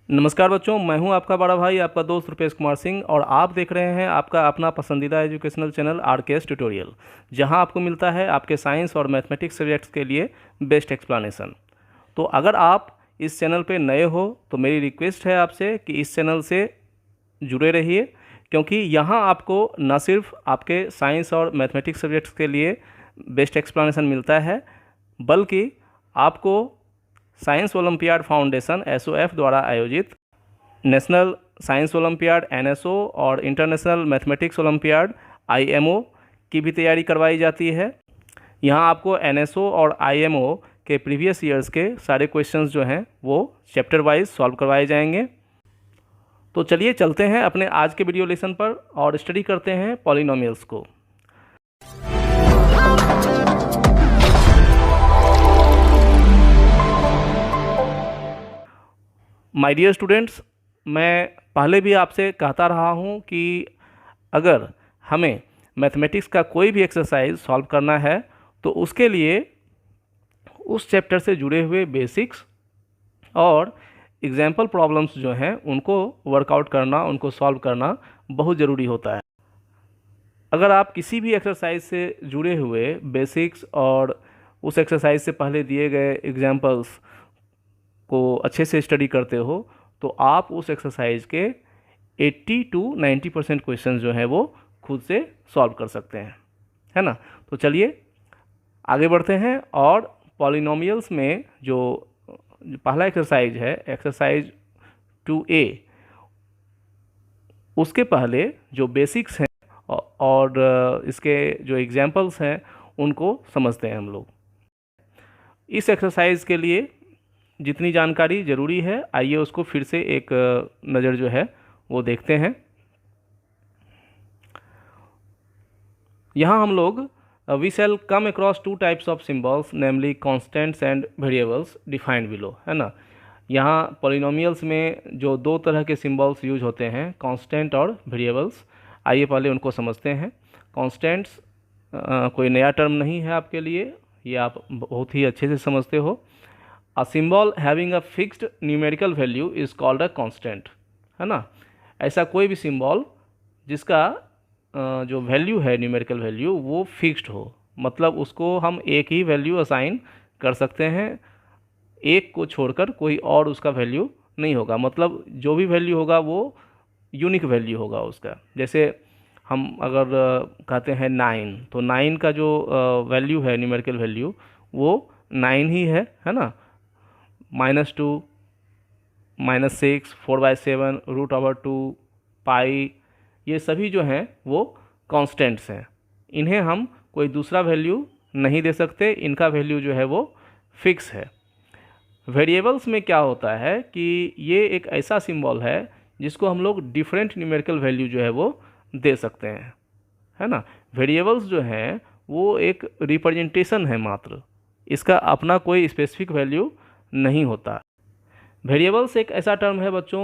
नमस्कार बच्चों, मैं हूं आपका बड़ा भाई, आपका दोस्त रुपेश कुमार सिंह और आप देख रहे हैं आपका अपना पसंदीदा एजुकेशनल चैनल आरकेएस ट्यूटोरियल, जहां आपको मिलता है आपके साइंस और मैथमेटिक्स सब्जेक्ट्स के लिए बेस्ट एक्सप्लेनेशन। तो अगर आप इस चैनल पे नए हो तो मेरी रिक्वेस्ट है आपसे कि इस चैनल से जुड़े रहिए, क्योंकि यहाँ आपको न सिर्फ आपके साइंस और मैथमेटिक्स सब्जेक्ट्स के लिए बेस्ट एक्सप्लेनेशन मिलता है, बल्कि आपको साइंस ओलंपियाड फाउंडेशन एसओएफ द्वारा आयोजित नेशनल साइंस ओलंपियाड एनएसओ और इंटरनेशनल मैथमेटिक्स ओलंपियाड आईएमओ की भी तैयारी करवाई जाती है। यहाँ आपको एनएसओ और आईएमओ के प्रीवियस ईयर्स के सारे क्वेश्चंस जो हैं वो चैप्टर वाइज सॉल्व करवाए जाएंगे। तो चलिए चलते हैं अपने आज के वीडियो लेसन पर और स्टडी करते हैं पॉलिनोमियल्स को। माय डियर स्टूडेंट्स, मैं पहले भी आपसे कहता रहा हूँ कि अगर हमें मैथमेटिक्स का कोई भी एक्सरसाइज सॉल्व करना है तो उसके लिए उस चैप्टर से जुड़े हुए बेसिक्स और एग्जाम्पल प्रॉब्लम्स जो हैं उनको वर्कआउट करना, उनको सॉल्व करना बहुत ज़रूरी होता है। अगर आप किसी भी एक्सरसाइज से जुड़े हुए बेसिक्स और उस एक्सरसाइज से पहले दिए गए एग्जाम्पल्स को अच्छे से स्टडी करते हो तो आप उस एक्सरसाइज के 80 to 90% क्वेश्चन जो हैं वो खुद से सॉल्व कर सकते हैं, है ना। तो चलिए आगे बढ़ते हैं और पॉलिनोमियल्स में जो पहला एक्सरसाइज है, एक्सरसाइज 2A, उसके पहले जो बेसिक्स हैं और इसके जो एग्जाम्पल्स हैं उनको समझते हैं हम लोग। इस एक्सरसाइज के लिए जितनी जानकारी ज़रूरी है, आइए उसको फिर से एक नज़र जो है वो देखते हैं। यहाँ हम लोग we shall come across two types of symbols namely constants and variables defined below, है ना। यहाँ पॉलिनोमियल्स में जो दो तरह के सिम्बल्स यूज होते हैं, कांस्टेंट और वेरिएबल्स, आइए पहले उनको समझते हैं। कांस्टेंट्स कोई नया टर्म नहीं है आपके लिए, ये आप बहुत ही अच्छे से समझते हो। A symbol having a fixed numerical value is called a constant, है ना। ऐसा कोई भी सिंबल जिसका जो वैल्यू है, न्यूमेरिकल वैल्यू, वो फिक्स्ड हो, मतलब उसको हम एक ही वैल्यू असाइन कर सकते हैं, एक को छोड़कर कोई और उसका वैल्यू नहीं होगा, मतलब जो भी वैल्यू होगा वो यूनिक वैल्यू होगा उसका। जैसे हम अगर कहते हैं 9, तो 9 का जो वैल्यू है, न्यूमेरिकल वैल्यू, वो 9 ही है ना। -2, -6, 4/7, √2, पाई, ये सभी जो हैं वो कांस्टेंट्स हैं। इन्हें हम कोई दूसरा वैल्यू नहीं दे सकते, इनका वैल्यू जो है वो फिक्स है। वेरिएबल्स में क्या होता है कि ये एक ऐसा सिंबल है जिसको हम लोग डिफरेंट न्यूमेरिकल वैल्यू जो है वो दे सकते हैं, है ना। वेरिएबल्स जो हैं वो एक रिप्रेजेंटेशन है मात्र, इसका अपना कोई स्पेसिफिक वैल्यू नहीं होता। वेरिएबल्स एक ऐसा टर्म है बच्चों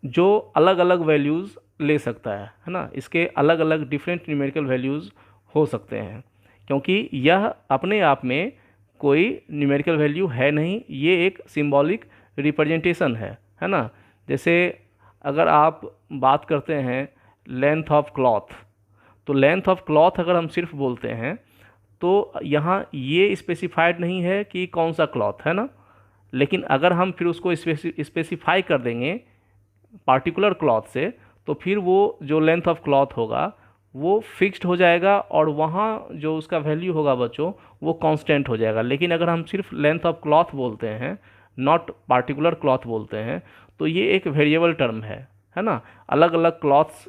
जो अलग अलग वैल्यूज़ ले सकता है ना। इसके अलग अलग डिफरेंट न्यूमेरिकल वैल्यूज़ हो सकते हैं, क्योंकि यह अपने आप में कोई न्यूमेरिकल वैल्यू है नहीं, ये एक सिंबॉलिक रिप्रेजेंटेशन है ना। जैसे अगर आप बात करते हैं लेंथ ऑफ क्लॉथ, तो लेंथ ऑफ क्लॉथ अगर हम सिर्फ बोलते हैं तो यहाँ ये स्पेसिफाइड नहीं है कि कौन सा क्लॉथ, है ना। लेकिन अगर हम फिर उसको स्पेसिफाई कर देंगे पार्टिकुलर क्लॉथ से, तो फिर वो जो लेंथ ऑफ क्लॉथ होगा वो फिक्स्ड हो जाएगा और वहाँ जो उसका वैल्यू होगा बच्चों वो कांस्टेंट हो जाएगा। लेकिन अगर हम सिर्फ लेंथ ऑफ क्लॉथ बोलते हैं, नॉट पार्टिकुलर क्लॉथ बोलते हैं, तो ये एक वेरिएबल टर्म है ना। अलग अलग क्लॉथ्स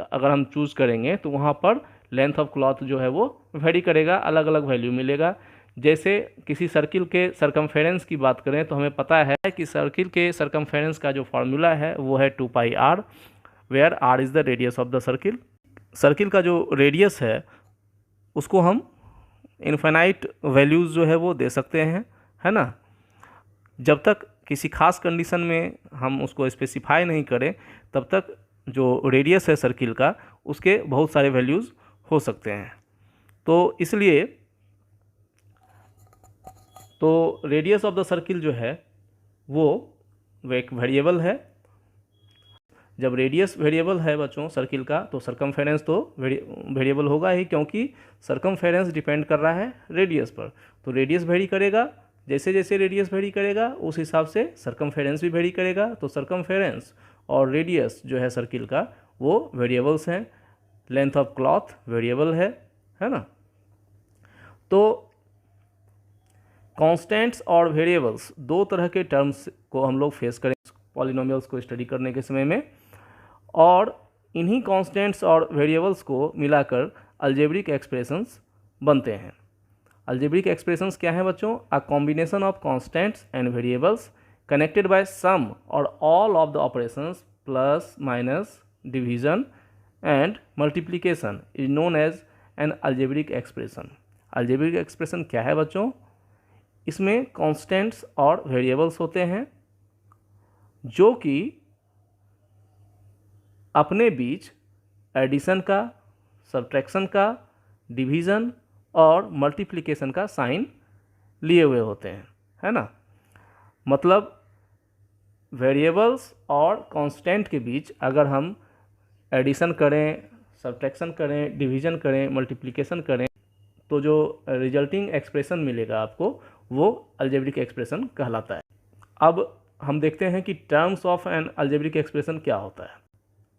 अगर हम चूज़ करेंगे तो वहाँ पर लेंथ ऑफ क्लॉथ जो है वो वेरी करेगा, अलग अलग वैल्यू मिलेगा। जैसे किसी सर्किल के सरकमफेरेंस की बात करें तो हमें पता है कि सर्किल के सरकमफेरेंस का जो फार्मूला है वो है 2πr, where r is the radius of the circle. Circle का जो रेडियस है उसको हम इनफाइनाइट वैल्यूज़ जो है वो दे सकते हैं, है ना। जब तक किसी खास कंडीशन में हम उसको स्पेसिफाई नहीं करें तब तक जो रेडियस है सर्किल का उसके बहुत सारे वैल्यूज़ हो सकते हैं। तो इसलिए तो रेडियस ऑफ द सर्किल जो है वो वो एक वेरिएबल है। जब रेडियस वेरिएबल है बच्चों सर्किल का, तो सरकमफेरेंस तो वेरिएबल होगा ही, क्योंकि सरकमफेरेंस डिपेंड कर रहा है रेडियस पर। तो रेडियस वेरी करेगा, जैसे जैसे रेडियस वेरी करेगा उस हिसाब से सरकमफेरेंस भी वेरी करेगा। तो सरकमफेरेंस और रेडियस जो है सर्किल का वो वेरिएबल्स हैं। लेंथ ऑफ क्लॉथ वेरिएबल है ना। तो कांस्टेंट्स और वेरिएबल्स दो तरह के टर्म्स को हम लोग फेस करें पॉलिनोमियल्स को स्टडी करने के समय में, और इन्हीं कांस्टेंट्स और वेरिएबल्स को मिलाकर अलजेब्रिक एक्सप्रेशंस बनते हैं। अलजेब्रिक एक्सप्रेशंस क्या हैं बच्चों? A combination of constants and variables connected by some or all of the operations plus minus division and multiplication is known as an algebraic expression. Algebraic expression क्या है बच्चों? इसमें constants और वेरिएबल्स होते हैं जो कि अपने बीच एडिशन का, सब्ट्रैक्शन का, डिवीज़न और मल्टीप्लिकेशन का साइन लिए हुए होते हैं, है ना। मतलब वेरिएबल्स और कांस्टेंट के बीच अगर हम एडिशन करें, सब्ट्रैक्शन करें, डिवीज़न करें, मल्टीप्लिकेशन करें, तो जो रिजल्टिंग एक्सप्रेशन मिलेगा आपको वो अलजेब्रिक एक्सप्रेशन कहलाता है। अब हम देखते हैं कि terms of N algebraic expression क्या होता है।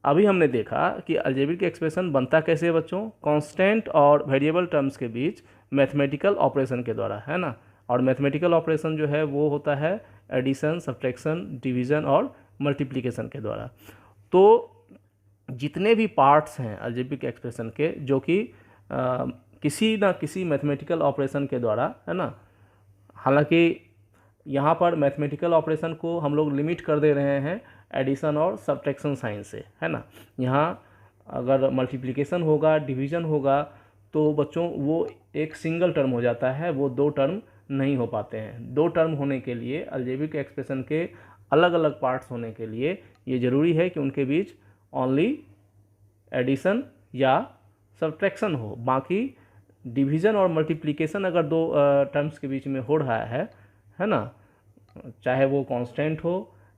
अभी हमने देखा कि अलजेब्रिक एक्सप्रेशन बनता कैसे है बच्चों? कांस्टेंट और वेरिएबल टर्म्स के बीच मैथमेटिकल ऑपरेशन के द्वारा, है ना। और मैथमेटिकल ऑपरेशन जो है वो होता है एडिशन, सब्ट्रैक्शन, डिवीज़न और मल्टीप्लिकेशन के द्वारा। तो जितने भी पार्ट्स हैं अलजेब्रिक एक्सप्रेशन के जो कि किसी ना किसी मैथमेटिकल ऑपरेशन के द्वारा, है ना। हालांकि यहाँ पर मैथमेटिकल ऑपरेशन को हम लोग लिमिट कर दे रहे हैं एडिशन और सब्ट्रैक्शन साइन से, है ना। यहाँ अगर मल्टीप्लिकेशन होगा, डिवीज़न होगा, तो बच्चों वो एक सिंगल टर्म हो जाता है, वो दो टर्म नहीं हो पाते हैं। दो टर्म होने के लिए अलजेब्रिक एक्सप्रेशन के अलग अलग पार्ट्स होने के लिए ये ज़रूरी है कि उनके बीच ओनली एडिशन या सब्ट्रैक्शन हो। बाकी डिवीज़न और मल्टीप्लिकेशन अगर दो टर्म्स के बीच में हो रहा है ना, चाहे वो कांस्टेंट हो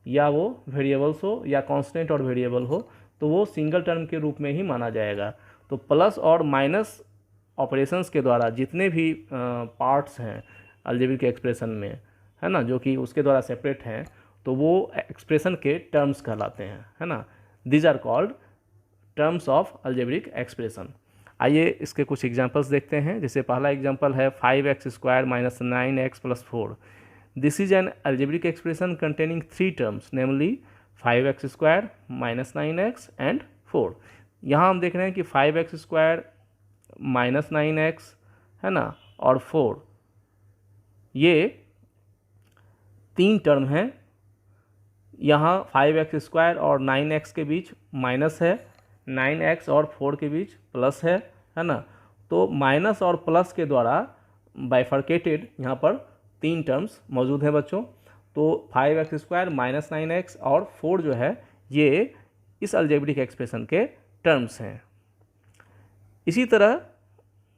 या वो वेरिएबल्स हो या कांस्टेंट और वेरिएबल हो, तो वो सिंगल टर्म के रूप में ही माना जाएगा। तो प्लस और माइनस ऑपरेशंस के द्वारा जितने भी पार्ट्स हैं अलजेब्रिक एक्सप्रेशन में, है ना, जो कि उसके द्वारा सेपरेट हैं, तो वो एक्सप्रेशन के टर्म्स कहलाते हैं, है ना। These are called terms of algebraic expression. आइए इसके कुछ एग्जांपल्स देखते हैं। जैसे पहला एग्जांपल है 5x² minus 9x plus 4। This is an algebraic expression containing three terms, namely 5x² minus 9x and 4। यहाँ हम देख रहे हैं कि 5x² माइनस 9x, है ना, और 4, ये तीन टर्म हैं। यहाँ 5x² और 9x के बीच माइनस है, 9x और 4 के बीच प्लस है ना। तो माइनस और प्लस के द्वारा बाइफर्केटेड यहाँ पर तीन टर्म्स मौजूद हैं बच्चों। तो 5x² माइनस 9x और 4 जो है ये इस अलजेब्रिक एक्सप्रेशन के टर्म्स हैं। इसी तरह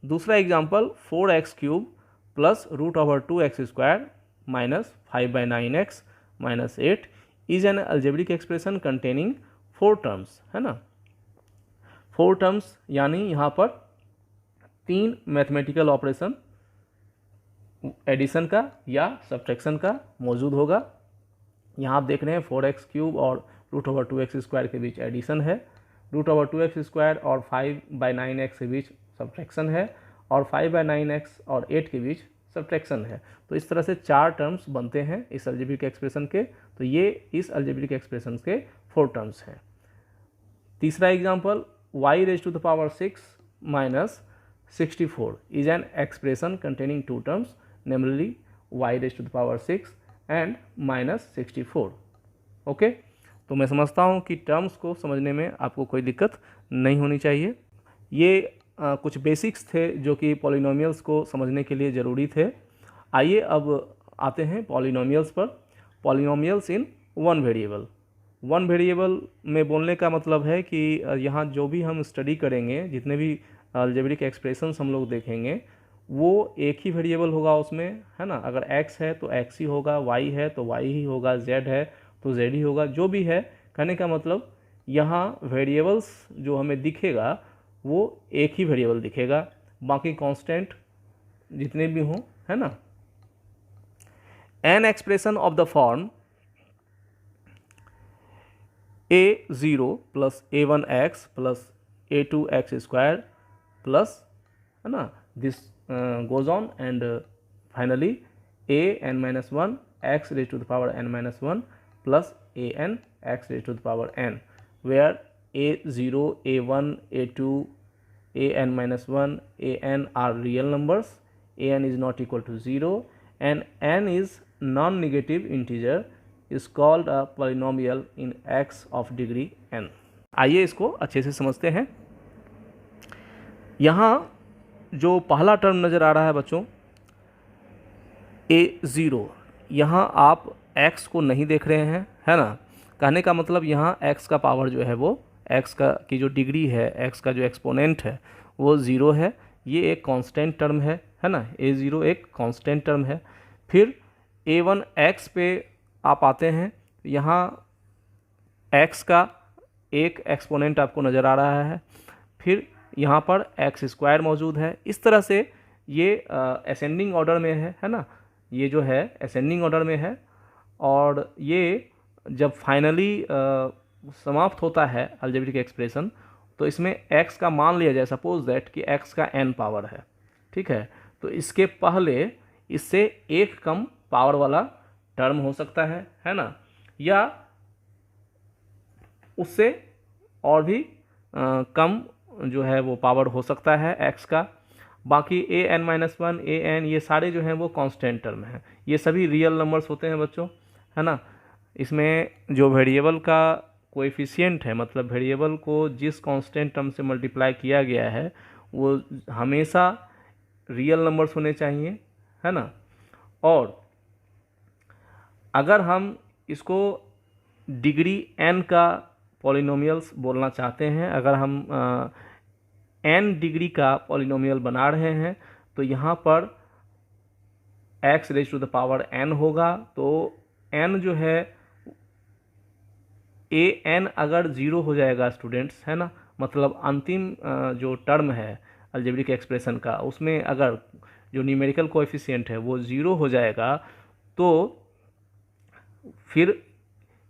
दूसरा example 4x³ plus √2x² minus 5/9x minus 8 is an algebraic expression containing 4 terms, है ना। 4 टर्म्स यानी यहाँ पर तीन मैथमेटिकल ऑपरेशन एडिशन का या सब्ट्रैक्शन का मौजूद होगा। यहाँ आप देख रहे हैं 4x³ और √2x² के बीच एडिशन है, √2x² और 5/9x के बीच सब्ट्रैक्शन है, और 5/9x और 8 के बीच सब्ट्रैक्शन है। तो इस तरह से चार टर्म्स बनते हैं इस अलजेब्रिक एक्सप्रेशन के। तो ये इस अलजेब्रिक एक्सप्रेशन के 4 टर्म्स हैं। तीसरा example y⁻6 minus 64 is an expression containing two terms, namely y⁻6 and minus 64। Okay, तो मैं समझता हूँ कि टर्म्स को समझने में आपको कोई दिक्कत नहीं होनी चाहिए। ये कुछ बेसिक्स थे जो कि पॉलिनोमियल्स को समझने के लिए ज़रूरी थे। आइए अब आते हैं पॉलिनोमियल्स पर। Polynomials in one variable. One variable में बोलने का मतलब है कि यहाँ जो भी हम स्टडी करेंगे, जितने भी अलजेब्रिक एक्सप्रेशंस हम लोग देखेंगे, वो एक ही वेरिएबल होगा उसमें, है ना। अगर x है तो x ही होगा, y है तो y ही होगा, z है तो z ही होगा। जो भी है, कहने का मतलब यहाँ वेरिएबल्स जो हमें दिखेगा वो एक ही वेरिएबल दिखेगा, बाकी कांस्टेंट जितने भी हों, है ना। An expression of the form a0 plus a1x plus a2x square plus, है ना, this goes on and finally a(n-1) x raised to the power n-1 plus a(n) x raised to the power n, where a0, a1, a2, a(n-1), an are real numbers, an is not equal to 0 and n is non-negative integer is called a polynomial in x of degree n। आइए इसको अच्छे से समझते हैं। यहाँ जो पहला term नज़र आ रहा है बच्चों a0, यहाँ आप x को नहीं देख रहे हैं, है ना। कहने का मतलब यहाँ x का पावर जो है वो x का की जो डिग्री है, x का जो एक्सपोनेंट है वो 0 है। ये एक कांस्टेंट टर्म है ना, a0 एक कांस्टेंट टर्म है। फिर a1x पे आप आते हैं, यहाँ x का एक एक्सपोनेंट आपको नज़र आ रहा है, फिर यहाँ पर x स्क्वायर मौजूद है। इस तरह से ये असेंडिंग ऑर्डर में है ना, ये जो है असेंडिंग ऑर्डर में है। और ये जब फाइनली समाप्त होता है अलजेब्रिक एक्सप्रेशन, तो इसमें x का मान लिया जाए, सपोज दैट कि x का n पावर है, ठीक है। तो इसके पहले इससे एक कम पावर वाला टर्म हो सकता है ना, या उससे और भी कम जो है वो पावर हो सकता है x का। बाकी an-1, an ये सारे जो हैं वो कांस्टेंट टर्म हैं, ये सभी रियल नंबर्स होते हैं बच्चों, है ना। इसमें जो वेरिएबल का कोएफिशिएंट है, मतलब वेरिएबल को जिस कांस्टेंट टर्म से मल्टीप्लाई किया गया है वो हमेशा रियल नंबर्स होने चाहिए, है ना। और अगर हम इसको डिग्री n का पॉलिनोमियल्स बोलना चाहते हैं, अगर हम n डिग्री का पॉलिनोमियल बना रहे हैं, तो यहाँ पर x raise to the power n होगा। तो n जो है an अगर 0 हो जाएगा स्टूडेंट्स, है ना, मतलब अंतिम जो टर्म है अलजेब्रिक एक्सप्रेशन का, उसमें अगर जो न्यूमेरिकल कोएफिशिएंट है वो 0 हो जाएगा, तो फिर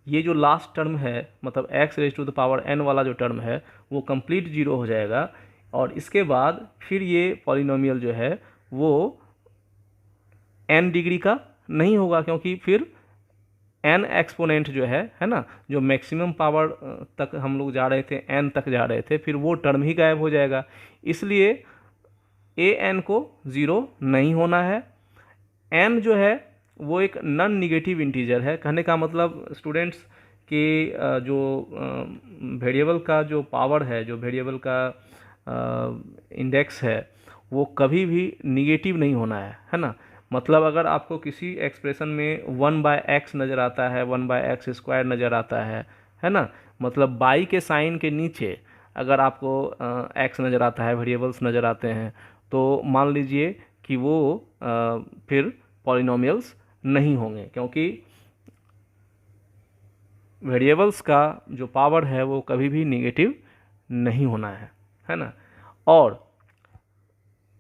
ये जो लास्ट टर्म है, मतलब x raise to the power n वाला जो टर्म है वो कंप्लीट 0 हो जाएगा। और इसके बाद फिर ये पॉलिनोमियल जो है वो n डिग्री का नहीं होगा, क्योंकि फिर n एक्सपोनेंट जो है ना, जो मैक्सिमम पावर तक हम लोग जा रहे थे, n तक जा रहे थे, फिर वो टर्म ही गायब हो जाएगा। इसलिए an को 0 नहीं होना है। n जो है वो एक नॉन निगेटिव इंटीजर है। कहने का मतलब स्टूडेंट्स कि जो वेरिएबल का जो पावर है, जो वेरिएबल का इंडेक्स है, वो कभी भी निगेटिव नहीं होना है ना। मतलब अगर आपको किसी एक्सप्रेशन में 1/x नज़र आता है, 1/x² नज़र आता है ना, मतलब बाई के साइन के नीचे अगर आपको x नज़र आता है, वेरिएबल्स नज़र आते हैं, तो मान लीजिए कि वो फिर पॉलिनोमियल्स नहीं होंगे, क्योंकि वेरिएबल्स का जो पावर है वो कभी भी निगेटिव नहीं होना है ना। और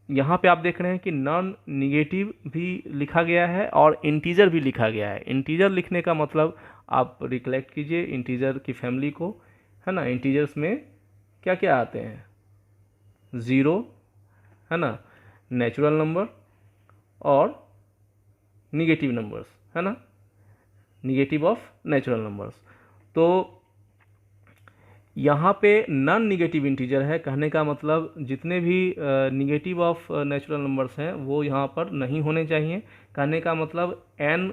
यहाँ पे आप देख रहे हैं कि नॉन निगेटिव भी लिखा गया है और इंटीजर भी लिखा गया है। इंटीजर लिखने का मतलब आप रिकलेक्ट कीजिए इंटीजर की फैमिली को, है ना। इंटीजर्स में क्या क्या आते हैं, 0, है ना, नेचुरल नंबर और निगेटिव नंबर्स, है ना, निगेटिव ऑफ नेचुरल नंबर्स। तो यहाँ पे नॉन निगेटिव इंटीजर है, कहने का मतलब जितने भी निगेटिव ऑफ नेचुरल नंबर्स हैं वो यहाँ पर नहीं होने चाहिए। कहने का मतलब n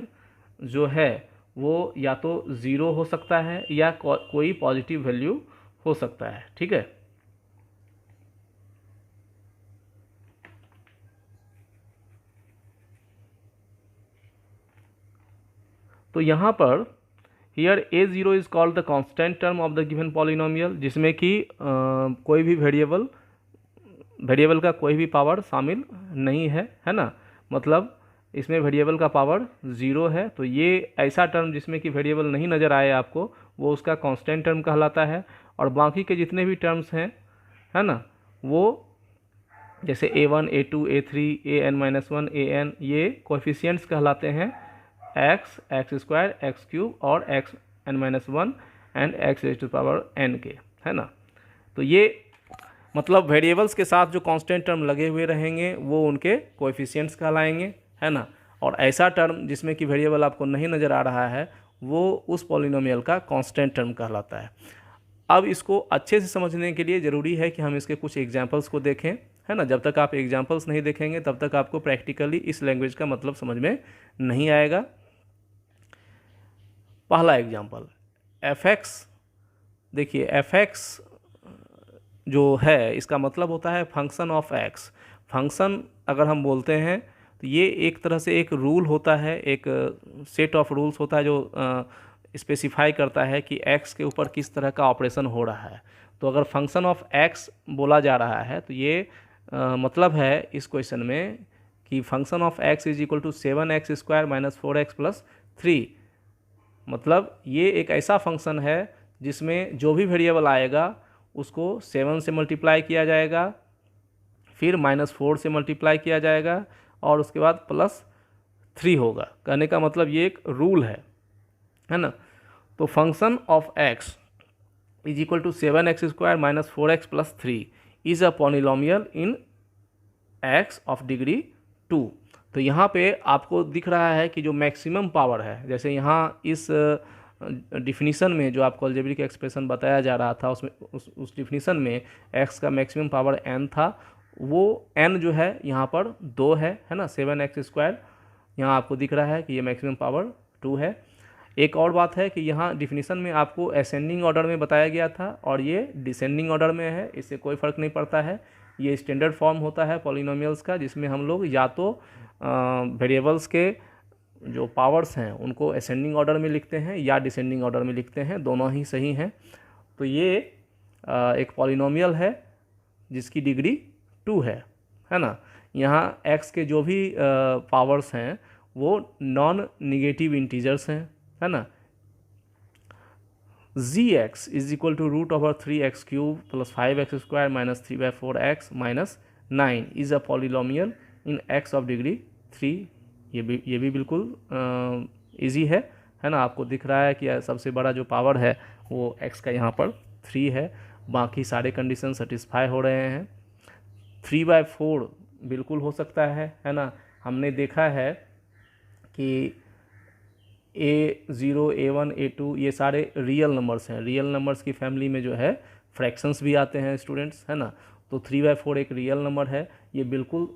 जो है वो या तो 0 हो सकता है या कोई पॉजिटिव वैल्यू हो सकता है, ठीक है। तो यहाँ पर here a0 is called the constant term of the given polynomial, जिसमें कि कोई भी वेरिएबल का कोई भी पावर शामिल नहीं है ना। मतलब इसमें वेरिएबल का पावर 0 है, तो ये ऐसा टर्म जिसमें कि वेरिएबल नहीं नज़र आए आपको, वो उसका कांस्टेंट टर्म कहलाता है। और बाकी के जितने भी टर्म्स हैं, है ना, वो जैसे a1, a2, a3, an-1, an, ये कोएफिशिएंट्स कहलाते हैं x, x square, x cube और xn-1 and x raise to power n के, है ना। तो ये मतलब वेरिएबल्स के साथ जो कांस्टेंट टर्म लगे हुए रहेंगे वो उनके कोएफिशिएंट्स कहलाएंगे, है ना। और ऐसा टर्म जिसमें कि वेरिएबल आपको नहीं नज़र आ रहा है वो उस पॉलिनोमियल का कांस्टेंट टर्म कहलाता है। अब इसको अच्छे से समझने के लिए ज़रूरी है कि हम इसके कुछ एग्जांपल्स को देखें, है ना। जब तक आप एग्जांपल्स नहीं देखेंगे तब तक आपको प्रैक्टिकली इस लैंग्वेज का मतलब समझ में नहीं आएगा। पहला एग्जांपल f(x), देखिए f(x) जो है इसका मतलब होता है फंक्शन ऑफ x। फंक्शन अगर हम बोलते हैं तो ये एक तरह से एक रूल होता है, एक सेट ऑफ रूल्स होता है जो स्पेसिफाई करता है कि x के ऊपर किस तरह का ऑपरेशन हो रहा है। तो अगर फंक्शन ऑफ x बोला जा रहा है तो ये मतलब है इस क्वेश्चन में कि function of x is equal to 7x square minus 4x plus 3। मतलब ये एक ऐसा फंक्शन है जिसमें जो भी वेरिएबल आएगा उसको 7 से मल्टीप्लाई किया जाएगा, फिर -4 से मल्टीप्लाई किया जाएगा और उसके बाद +3 होगा। कहने का मतलब ये एक रूल है ना। तो function of x is equal to 7x square minus 4x plus 3 is a polynomial in x of degree 2। तो यहाँ पे आपको दिख रहा है कि जो मैक्सिमम पावर है, जैसे यहाँ इस डिफिनीसन में जो आपको अलजेब्रिक एक्सप्रेशन बताया जा रहा था उसमें उस डिफिनीसन में x का मैक्सिमम पावर n था, वो n जो है यहाँ पर 2 है ना। 7x स्क्वायर यहाँ आपको दिख रहा है कि ये मैक्सिमम पावर 2 है। एक और बात है कि यहाँ डिफिनीसन में आपको असेंडिंग ऑर्डर में बताया गया था और ये डिसेंडिंग ऑर्डर में है, इससे कोई फ़र्क नहीं पड़ता है। ये स्टैंडर्ड फॉर्म होता है पॉलिनोमियल्स का, जिसमें हम लोग या तो वेरिएबल्स के जो पावर्स हैं उनको असेंडिंग ऑर्डर में लिखते हैं या डिसेंडिंग ऑर्डर में लिखते हैं, दोनों ही सही हैं। तो ये एक पॉलिनोमियल है जिसकी डिग्री 2 है ना। यहाँ x के जो भी पावर्स हैं वो नॉन निगेटिव इंटीजर्स हैं, है ना। gx is equal to √3x cube plus 5x square minus 3/4x minus 9 is a polynomial in x of degree 3। ये भी बिल्कुल इजी है ना। आपको दिख रहा है कि सबसे बड़ा जो पावर है वो x का यहाँ पर 3 है। बाकी सारे कंडीशन सेटिस्फाई हो रहे हैं। 3/4 बिल्कुल हो सकता है ना। हमने देखा है कि a0, a1, a2 ये सारे रियल नंबर्स हैं। रियल नंबर्स की फैमिली में जो है फ्रैक्शंस भी आते हैं स्टूडेंट्स, है ना। तो 3/4 एक रियल नंबर है, ये बिल्कुल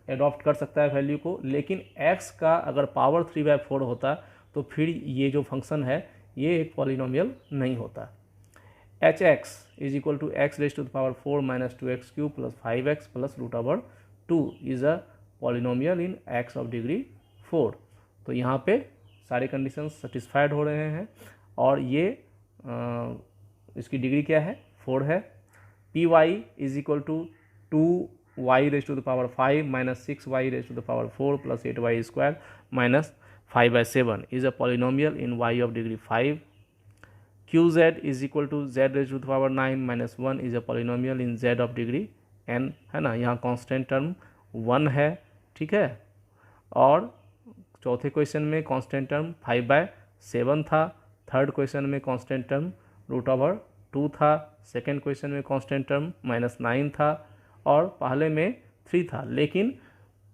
एडॉप्ट कर सकता है वैल्यू को। लेकिन x का अगर पावर 3/4 होता तो फिर ये जो फंक्शन है ये एक पॉलिनोमियल नहीं होता। hx is equal to x raise to the power 4 minus 2x cube plus 5x plus √2 is a polynomial in x of degree 4। तो यहाँ पे सारे कंडीशंस सेटिस्फाइड हो रहे हैं और ये इसकी डिग्री क्या है, 4 है। py is equal to 2y raise to the power 5 minus 6y raise to the power 4 plus 8y square minus 5/7 is a polynomial in y of degree 5। qz is equal to z raise to the power 9 minus 1 is a polynomial in z of degree n, है ना। यहाँ constant term 1 है, ठीक है। और चौथे question में constant term 5/7 था। थर्ड क्वेश्चन में कांस्टेंट टर्म √2 था। सेकंड क्वेश्चन में कांस्टेंट टर्म -9 था और पहले में 3 था। लेकिन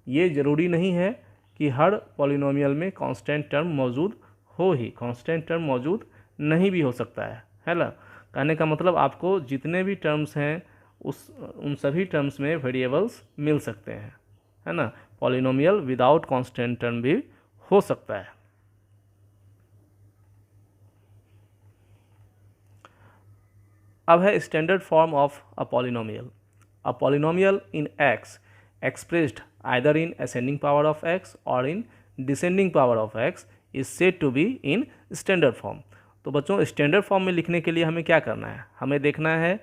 ये ज़रूरी नहीं है कि हर पॉलिनोमियल में कांस्टेंट टर्म मौजूद हो ही, कांस्टेंट टर्म मौजूद नहीं भी हो सकता है ना। कहने का मतलब आपको जितने भी टर्म्स हैं उन सभी टर्म्स में वेरिएबल्स मिल सकते हैं, है ना। पॉलिनोमियल विदाउट कांस्टेंट टर्म भी हो सकता है। अब है standard form of a polynomial. A polynomial in x expressed either in ascending power of x or in descending power of x is said to be in standard form। तो बच्चों standard form में लिखने के लिए हमें क्या करना है, हमें देखना है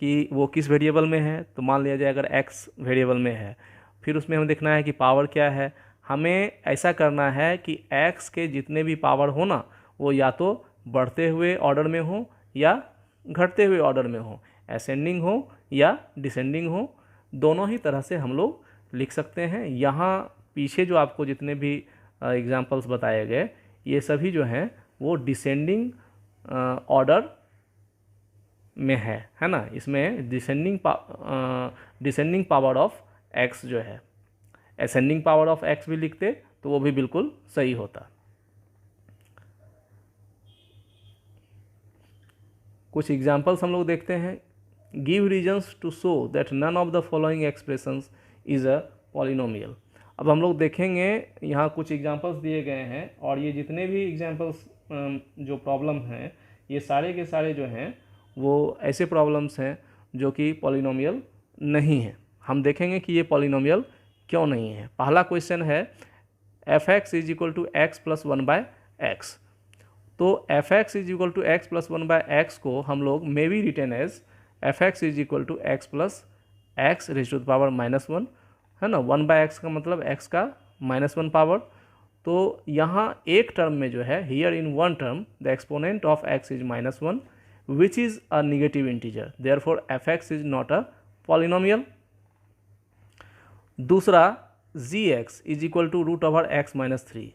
कि वो किस वेरिएबल में है। तो मान लिया जाए अगर x वेरिएबल में है, फिर उसमें हमें देखना है कि पावर क्या है। हमें ऐसा करना है कि x के जितने भी पावर हो ना वो या तो बढ़ते हुए ऑर्डर में हो या घटते हुए ऑर्डर में हो, असेंडिंग हो या डिसेंडिंग हो, दोनों ही तरह से हम लोग लिख सकते हैं। यहाँ पीछे जो आपको जितने भी एग्जाम्पल्स बताए गए ये सभी जो हैं वो डिसेंडिंग ऑर्डर में है ना। इसमें डिसेंडिंग पावर ऑफ x जो है, असेंडिंग पावर ऑफ x भी लिखते तो वो भी बिल्कुल सही होता। कुछ एग्जाम्पल्स हम लोग देखते हैं। Give reasons to show that none of the following expressions is a polynomial. अब हम लोग देखेंगे यहाँ कुछ एग्जाम्पल्स दिए गए हैं और ये जितने भी एग्जाम्पल्स जो प्रॉब्लम हैं ये सारे के सारे जो हैं वो ऐसे प्रॉब्लम्स हैं जो कि पॉलिनोमियल नहीं है। हम देखेंगे कि ये पॉलिनोमियल क्यों नहीं है। पहला क्वेश्चन है F X is equal to x plus one by X. तो F X is equal to x plus one by X को हम लोग may be written as F X is equal to x plus X raise to the power minus one, है ना। One by x का मतलब x का minus one power. तो यहाँ एक टर्म में जो है here in one term the exponent of X is minus one which is a negative integer, therefore F X is not a polynomial. दूसरा G X is equal to root over X minus three.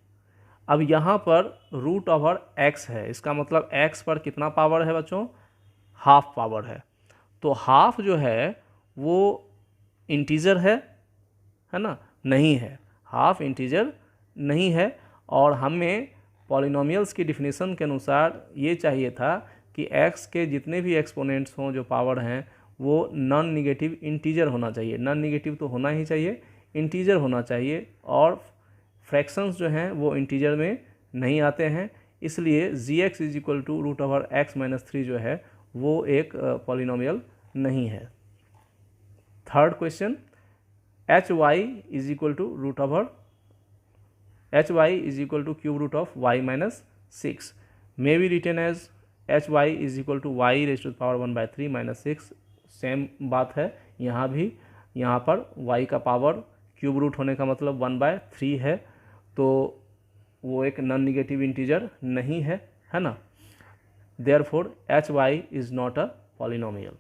अब यहाँ पर root over x है, इसका मतलब x पर कितना power है बच्चों, हाफ पावर है। तो हाफ जो है वो इंटीजर है ना, नहीं है, हाफ इंटीजर नहीं है। और हमें पॉलिनोमियल्स की डिफिनीशन के अनुसार ये चाहिए था कि x के जितने भी एक्सपोनेंट्स हों जो पावर हैं वो नॉन निगेटिव इंटीजर होना चाहिए। नॉन निगेटिव तो होना ही चाहिए, इंटीजर होना चाहिए, और फ्रैक्शंस जो हैं वो इंटीजर में नहीं आते हैं। इसलिए G X is equal to root over X minus three जो है वो एक पॉलिनोमियल नहीं है। Third question H Y is equal to root over H Y is equal to cube root of Y minus six may be written as H Y is equal to Y raise to power one by three minus six. Same बात है यहाँ भी, यहाँ पर Y का power cube root होने का मतलब वन बाय थ्री है, तो वो एक नॉन निगेटिव इंटीजर नहीं है ना। Therefore H Y is not a polynomial.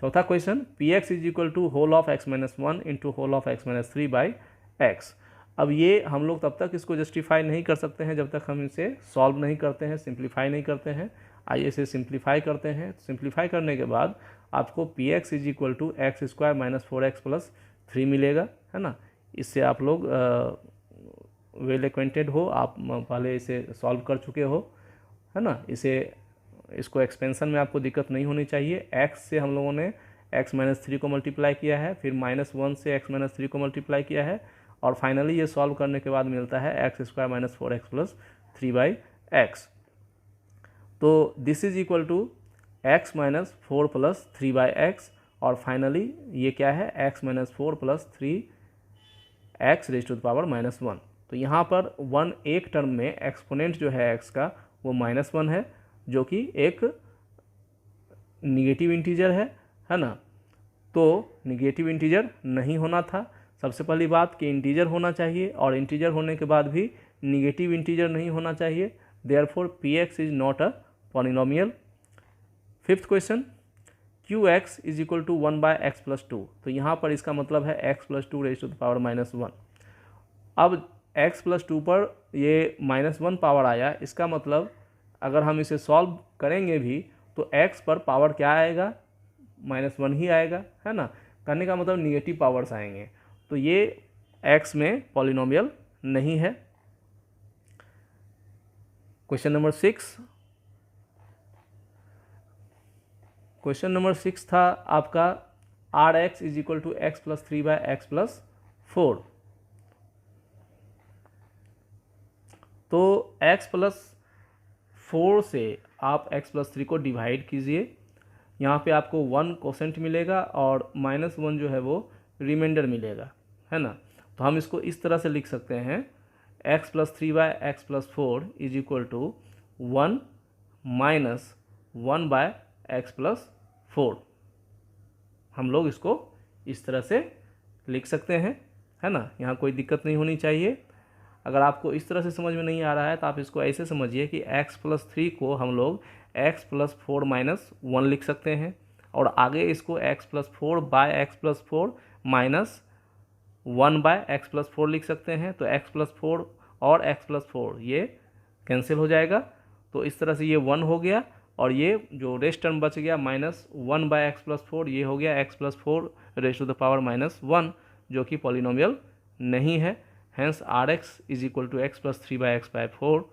चौथा question P x is equal to whole of X minus one into whole of X minus three by X. अब ये हम लोग तब तक इसको जस्टिफाई नहीं कर सकते हैं जब तक हम इसे सॉल्व नहीं करते हैं, सिंप्लीफाई नहीं करते हैं। आइए इसे सिंप्लीफाई करते हैं। सिंप्लीफाई करने के बाद आपको p x is equal to x square minus four x plus three मिलेगा, है ना। इससे आप लोग वेल एक्वेंटेड हो, आप पहले इसे सॉल्व कर चुके हो, है ना। इसको एक्सपेंशन में आपको दिक्कत नहीं होनी चाहिए। x से हम लोगों ने x माइनस थ्री को मल्टीप्लाई किया है, फिर माइनस वन से x माइनस थ्री को मल्टीप्लाई किया है, और फाइनली ये सॉल्व करने के बाद मिलता है X square minus four x plus three by X. तो this is equal to X minus four plus three by X, और फाइनली ये क्या है X minus four plus three X raise to the power minus one. तो यहाँ पर one एक term में एक्सपोनेंट जो है x का वो माइनस वन है, जो कि एक निगेटिव इंटीजर है ना। तो निगेटिव इंटीजर नहीं होना था। सबसे पहली बात कि इंटीजर होना चाहिए, और इंटीजर होने के बाद भी निगेटिव इंटीजर नहीं होना चाहिए। Therefore p x is not a polynomial. Fifth question q x is equal to one by x plus two. तो यहाँ पर इसका मतलब है x plus two raise to the power minus one. अब एक्स प्लस टू पर ये minus one power आया, इसका मतलब अगर हम इसे सॉल्व करेंगे भी तो x पर पावर क्या आएगा, माइनस वन ही आएगा, है ना। करने का मतलब निगेटिव पावर्स आएंगे, तो ये x में पॉलिनोमियल नहीं है। Question number six. Question number six था आपका r x is equal to x plus three by x plus four. तो x प्लस फोर से आप x प्लस थ्री को डिवाइड कीजिए, यहाँ पे आपको वन कोसेंट मिलेगा और माइनस वन जो है वो रिमाइंडर मिलेगा, है ना। तो हम इसको इस तरह से लिख सकते हैं x plus three by x plus four is equal to one minus one by x plus four. हम लोग इसको इस तरह से लिख सकते हैं, है ना। यहाँ कोई दिक्कत नहीं होनी चाहिए। अगर आपको इस तरह से समझ में नहीं आ रहा है तो आप इसको ऐसे समझिए कि x+3 को हम लोग x+4 - 1 लिख सकते हैं, और आगे इसको x+4/x+4 -1/x+4 लिख सकते हैं। तो x+4 और x+4 ये कैंसिल हो जाएगा, तो इस तरह से ये 1 हो गया, और ये जो रेस्ट टर्म बच गया -1/x+4 ये हो गया x+4⁻⁻1, जो कि पॉलिनोमियल नहीं है। Hence Rx is equal to x+3/x/4.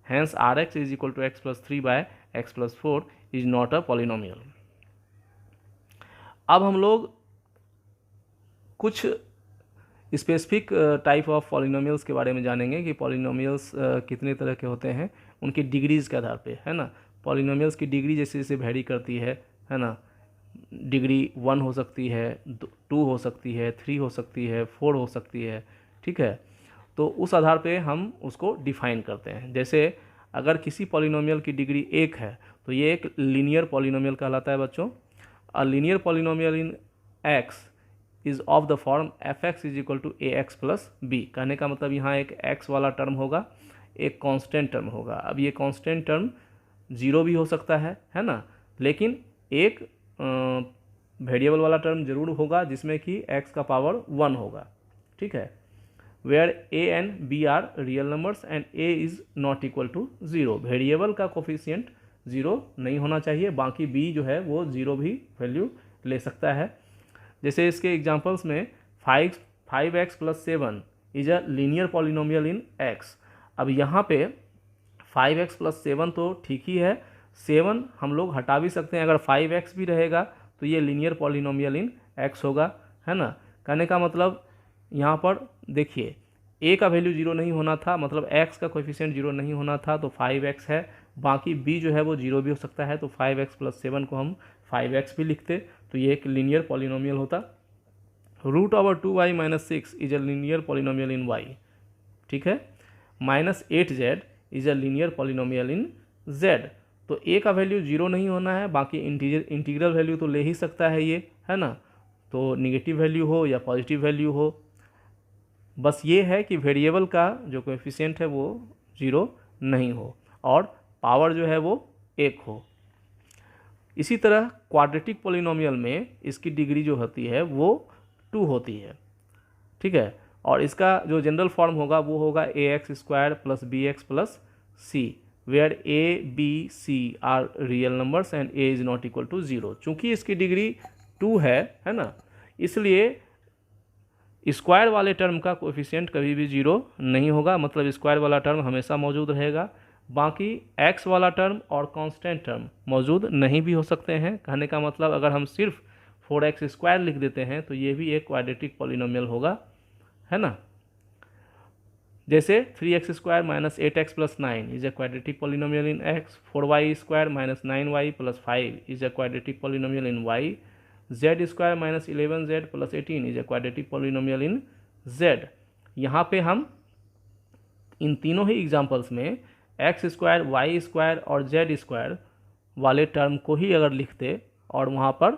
Hence Rx is equal to x+3/x+4 is not a polynomial. अब हम लोग कुछ स्पेसिफिक टाइप ऑफ पॉलिनोमियल्स के बारे में जानेंगे कि पॉलिनोमियल्स कितने तरह के होते हैं उनकी डिग्रीज़ के आधार पे, है ना। पॉलिनोमियल्स की डिग्री जैसे जैसे वैरी करती है ना। डिग्री 1 हो सकती है, 2 हो सकती है, 3 हो सकती है, 4 हो सकती है, ठीक है। तो उस आधार पे हम उसको डिफाइन करते हैं। जैसे अगर किसी पॉलिनोमियल की डिग्री 1 है तो ये एक लीनियर पॉलिनोमियल कहलाता है बच्चों। A linear polynomial in x is of the form f(x) is equal to ax+b। कहने का मतलब यहाँ एक x वाला टर्म होगा, एक कांस्टेंट टर्म होगा। अब ये कांस्टेंट टर्म 0 भी हो सकता है ना, लेकिन एक वेरिएबल वाला टर्म जरूर होगा जिसमें कि x का पावर 1 होगा, ठीक है। Where a and b are real numbers and a is not equal to 0। Variable का कोफिशिएंट 0 नहीं होना चाहिए, बाकी b जो है वो 0 भी वैल्यू ले सकता है। जैसे इसके एग्जांपल्स में 5x+7 is a linear polynomial in x। अब यहाँ पे 5x+7 तो ठीक ही है, 7 हम लोग हटा भी सकते हैं। अगर 5x भी रहेगा तो ये लीनियर पॉलिनोमियल इन x होगा, है ना। कहने का मतलब यहाँ पर देखिए a का वैल्यू 0 नहीं होना था, मतलब x का कोएफिशिएंट 0 नहीं होना था, तो 5x है। बाकी b जो है वो 0 भी हो सकता है, तो 5x+7 को हम 5x भी लिखते, तो ये एक लीनियर पॉलिनोमियल होता। √2y - 6 is a linear polynomial in y, ठीक है। -8z is a linear polynomial in z। तो a का वैल्यू 0 नहीं होना है, बाकी इंटीग्रल वैल्यू तो ले ही सकता है ये, है ना। तो निगेटिव वैल्यू हो या पॉजिटिव वैल्यू हो, बस ये है कि वेरिएबल का जो कोएफिशिएंट है वो 0 नहीं हो और पावर जो है वो 1 हो। इसी तरह क्वाड्रेटिक पॉलिनोमियल में इसकी डिग्री जो होती है वो 2 होती है, ठीक है। और इसका जो जनरल फॉर्म होगा वो होगा ax² + bx + c, where a b c are real numbers and a is not equal to 0। चूँकि इसकी डिग्री 2 है ना, इसलिए स्क्वायर वाले टर्म का कोएफिशिएंट कभी भी 0 नहीं होगा, मतलब स्क्वायर वाला टर्म हमेशा मौजूद रहेगा। बाकी x वाला टर्म और कांस्टेंट टर्म मौजूद नहीं भी हो सकते हैं। कहने का मतलब अगर हम सिर्फ 4x² लिख देते हैं तो ये भी एक क्वाड्रेटिक पॉलिनोमियल होगा, है ना। जैसे 3x² - 8x + 9 is a quadratic polynomial in x, 4y² - 9y + 5 is a quadratic polynomial in y, z² - 11z + 18 is a quadratic polynomial in z। यहाँ पे हम इन तीनों ही एग्जांपल्स में x², y² और z² वाले टर्म को ही अगर लिखते और वहाँ पर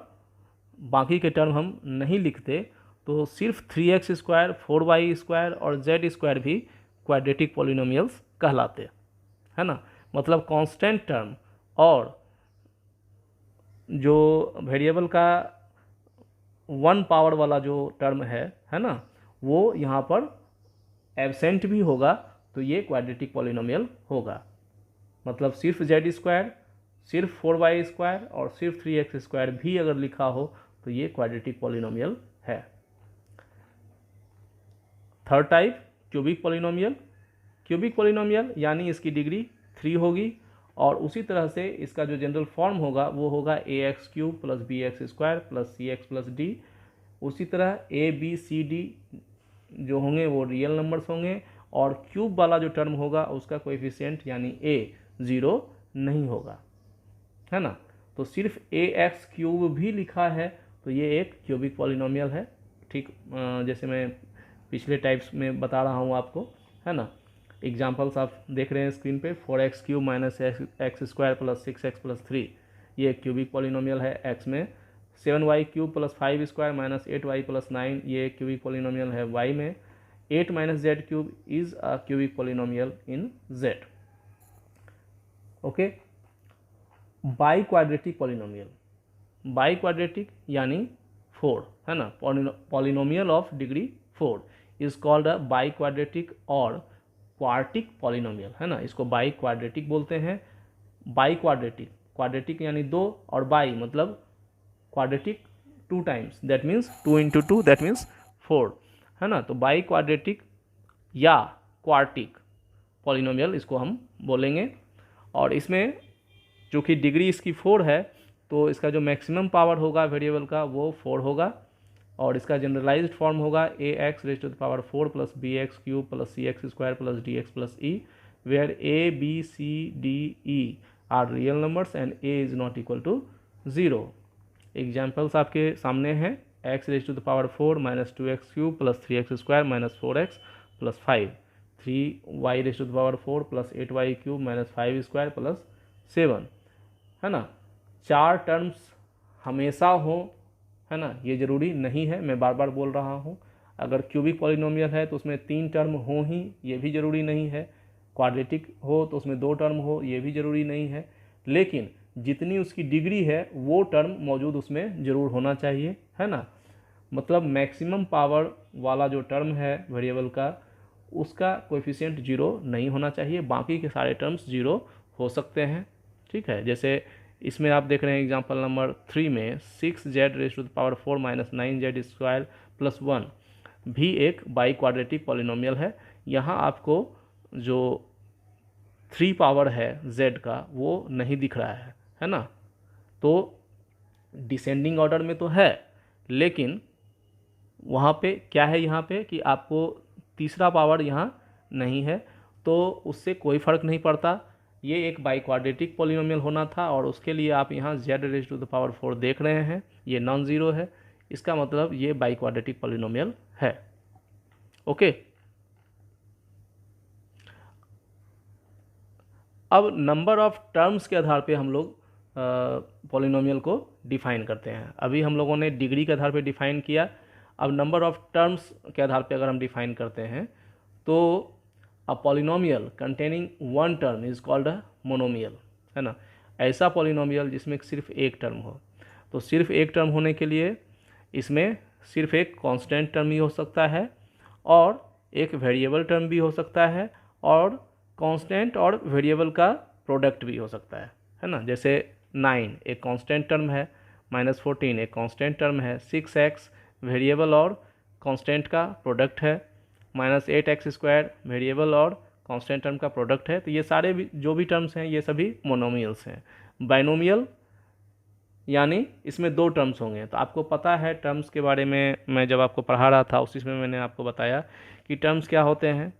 बाकी के टर्म हम नहीं लिखते तो सिर्फ 3x², 4y² और z² भी क्वाड्रेटिक पॉलिनोमियल्स कहलाते, है ना। मतलब कांस्टेंट टर्म और जो वेरिएबल का 1 पावर वाला जो टर्म है ना, वो यहाँ पर एब्सेंट भी होगा तो ये क्वाड्रेटिक पॉलिनोमियल होगा। मतलब सिर्फ z², सिर्फ 4y² और सिर्फ 3x² भी अगर लिखा हो तो ये क्वाड्रेटिक पॉलिनोमियल है। Third type cubic polynomial. Cubic polynomial यानी इसकी डिग्री 3 होगी, और उसी तरह से इसका जो जनरल फॉर्म होगा वो होगा ax³ + bx² + cx + d। उसी तरह a b c d जो होंगे वो रियल नंबर्स होंगे, और क्यूब वाला जो टर्म होगा उसका कोएफिशिएंट यानी a 0 नहीं होगा, है ना। तो सिर्फ ax³ भी लिखा है तो ये एक क्यूबिक पॉलिनोमियल है, ठीक जैसे मैं पिछले टाइप्स में बता रहा हूँ आपको, है ना। एग्जांपल्स आप देख रहे हैं स्क्रीन पे, 4x³ - x² + 6x + 3 ये क्यूबिक पॉलिनोमियल है। x में 7y³ plus 5 square minus 8y plus 9 ये क्यूबिक पॉलिनोमियल है y में। 8 minus z³ is a cubic polynomial in z। Okay, by quadratic polynomial, by quadratic यानी 4 है ना, polynomial of degree 4 is called a by quadratic और quartic polynomial है ना, इसको बाई क्वाड्रेटिक बोलते हैं। बाई क्वाड्रेटिक, क्वाड्रेटिक यानी 2 और बाई मतलब quadratic 2 times, that means 2 into 2 that means 4 है ना। तो बाई क्वाड्रेटिक या क्वार्टिक पॉलिनोमियल इसको हम बोलेंगे। और इसमें जो कि डिग्री इसकी 4 है तो इसका जो मैक्सिमम पावर होगा वेरिएबल का वो 4 होगा और इसका जनरलाइज्ड फॉर्म होगा ax⁴ plus bx³ plus cx² plus dx plus e, where a b c d e are real numbers and a is not equal to 0। Examples आपके सामने हैं, x⁴ minus 2x³ plus 3x² minus 4x plus 5, 3y⁴ plus 8y³ minus 5² plus 7 है ना। 4 terms हमेशा हो है ना, ये ज़रूरी नहीं है, मैं बार बार बोल रहा हूँ। अगर क्यूबिक पॉलिनोमियल है तो उसमें 3 टर्म हो ही, ये भी ज़रूरी नहीं है। क्वाड्रेटिक हो तो उसमें 2 टर्म हो, ये भी ज़रूरी नहीं है। लेकिन जितनी उसकी डिग्री है वो टर्म मौजूद उसमें ज़रूर होना चाहिए है ना। मतलब मैक्सिमम पावर वाला जो टर्म है वेरिएबल का उसका कोएफिशिएंट 0 नहीं होना चाहिए, बाकी के सारे टर्म्स 0 हो सकते हैं। ठीक है, जैसे इसमें आप देख रहे हैं एग्जांपल नंबर 3 में 6z⁴ माइनस 9z² प्लस 1 भी एक बाई क्वाड्रेटिक पॉलिनोमियल है। यहाँ आपको जो 3 पावर है z का वो नहीं दिख रहा है ना। तो डिसेंडिंग ऑर्डर में तो है, लेकिन वहाँ पे क्या है, यहाँ पे कि आपको तीसरा पावर यहाँ नहीं है, तो उससे कोई फ़र्क नहीं पड़ता। ये एक बाई क्वाड्रेटिक पॉलिनोमियल होना था और उसके लिए आप यहाँ z⁴ देख रहे हैं, ये नॉन ज़ीरो है, इसका मतलब ये बाई क्वाड्रेटिक पॉलिनोमियल है। ओके, अब नंबर ऑफ टर्म्स के आधार पे हम लोग पॉलिनोमियल को डिफ़ाइन करते हैं। अभी हम लोगों ने डिग्री के आधार पे डिफ़ाइन किया, अब नंबर ऑफ टर्म्स के आधार पे अगर हम डिफ़ाइन करते हैं तो a polynomial containing 1 term is called a monomial है ना। ऐसा पॉलिनोमियल जिसमें सिर्फ एक टर्म हो, तो सिर्फ एक टर्म होने के लिए इसमें सिर्फ एक कांस्टेंट टर्म ही हो सकता है और एक वेरिएबल टर्म भी हो सकता है और कांस्टेंट और वेरिएबल का प्रोडक्ट भी हो सकता है ना। जैसे 9 एक कांस्टेंट टर्म है, -14 एक कांस्टेंट टर्म है, 6x वेरिएबल और कांस्टेंट का प्रोडक्ट है, -8x² वेरिएबल और कांस्टेंट टर्म का प्रोडक्ट है। तो ये सारे भी जो भी टर्म्स हैं ये सभी मोनोमियल्स हैं। बाइनोमियल यानी इसमें 2 टर्म्स होंगे। तो आपको पता है टर्म्स के बारे में, मैं जब आपको पढ़ा रहा था उसी में मैंने आपको बताया कि टर्म्स क्या होते हैं।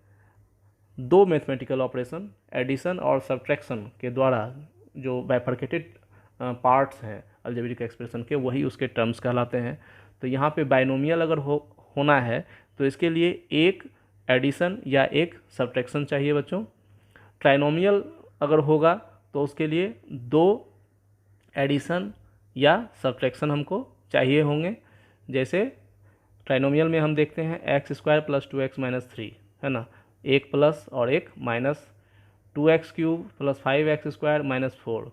2 मैथमेटिकल ऑपरेशन एडिशन और सब्ट्रैक्शन के द्वारा जो बाइफरकेटेड पार्ट्स हैं अलजेब्रिक एक्सप्रेशन के, वही उसके टर्म्स कहलाते हैं। तो यहाँ पे बाइनोमियल अगर होना है तो इसके लिए एक एडिशन या एक सब्ट्रैक्शन चाहिए बच्चों। ट्राइनोमियल अगर होगा तो उसके लिए 2 एडिशन या सब्ट्रैक्शन हमको चाहिए होंगे। जैसे ट्राइनोमियल में हम देखते हैं x² प्लस 2x माइनस 3 है ना, एक प्लस और एक minus, 2x³ plus 5x² minus 4,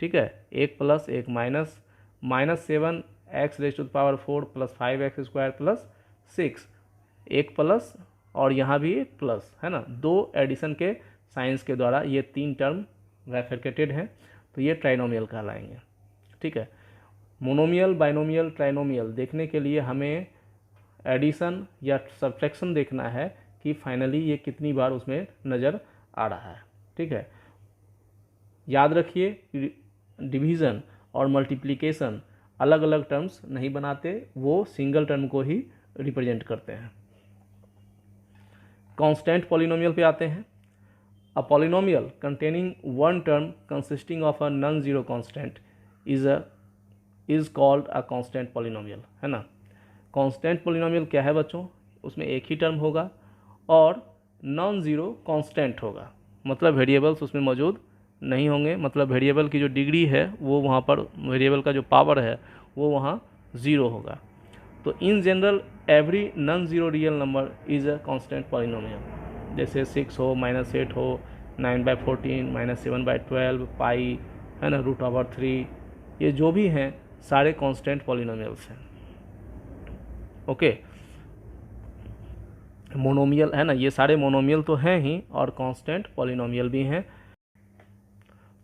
ठीक है, एक प्लस एक minus, -7x⁴ plus 5x² plus 6, एक प्लस और यहाँ भी एक प्लस है ना। 2 एडिशन के साइंस के द्वारा ये 3 टर्म बाइफरकेटेड हैं, तो ये ट्राइनोमियल कहलाएंगे। ठीक है, मोनोमियल, बाइनोमियल, ट्राइनोमियल देखने के लिए हमें एडिशन या सब्ट्रैक्शन देखना है कि फाइनली ये कितनी बार उसमें नज़र आ रहा है। ठीक है, याद रखिए डिवीज़न और मल्टीप्लिकेशन अलग अलग टर्म्स नहीं बनाते, वो सिंगल टर्म को ही रिप्रेजेंट करते हैं। कांस्टेंट पॉलिनोमियल पे आते हैं। A polynomial containing 1 term consisting of a non zero constant is called a constant polynomial है ना। कांस्टेंट पॉलिनोमियल क्या है बच्चों, उसमें एक ही टर्म होगा और नॉन ज़ीरो कांस्टेंट होगा, मतलब वेरिएबल्स उसमें मौजूद नहीं होंगे, मतलब वेरिएबल की जो डिग्री है वो वहाँ पर, वेरिएबल का जो पावर है वो वहाँ ज़ीरो होगा। तो in general every non zero real number is a constant polynomial. जैसे 6 हो, -8 हो, 9/14, -7/12, पाई, है ना, √3, ये जो भी हैं सारे कांस्टेंट पॉलिनोमियल्स हैं। ओके, मोनोमियल है ना, ये सारे मोनोमियल तो हैं ही और कांस्टेंट पॉलिनोमियल भी हैं।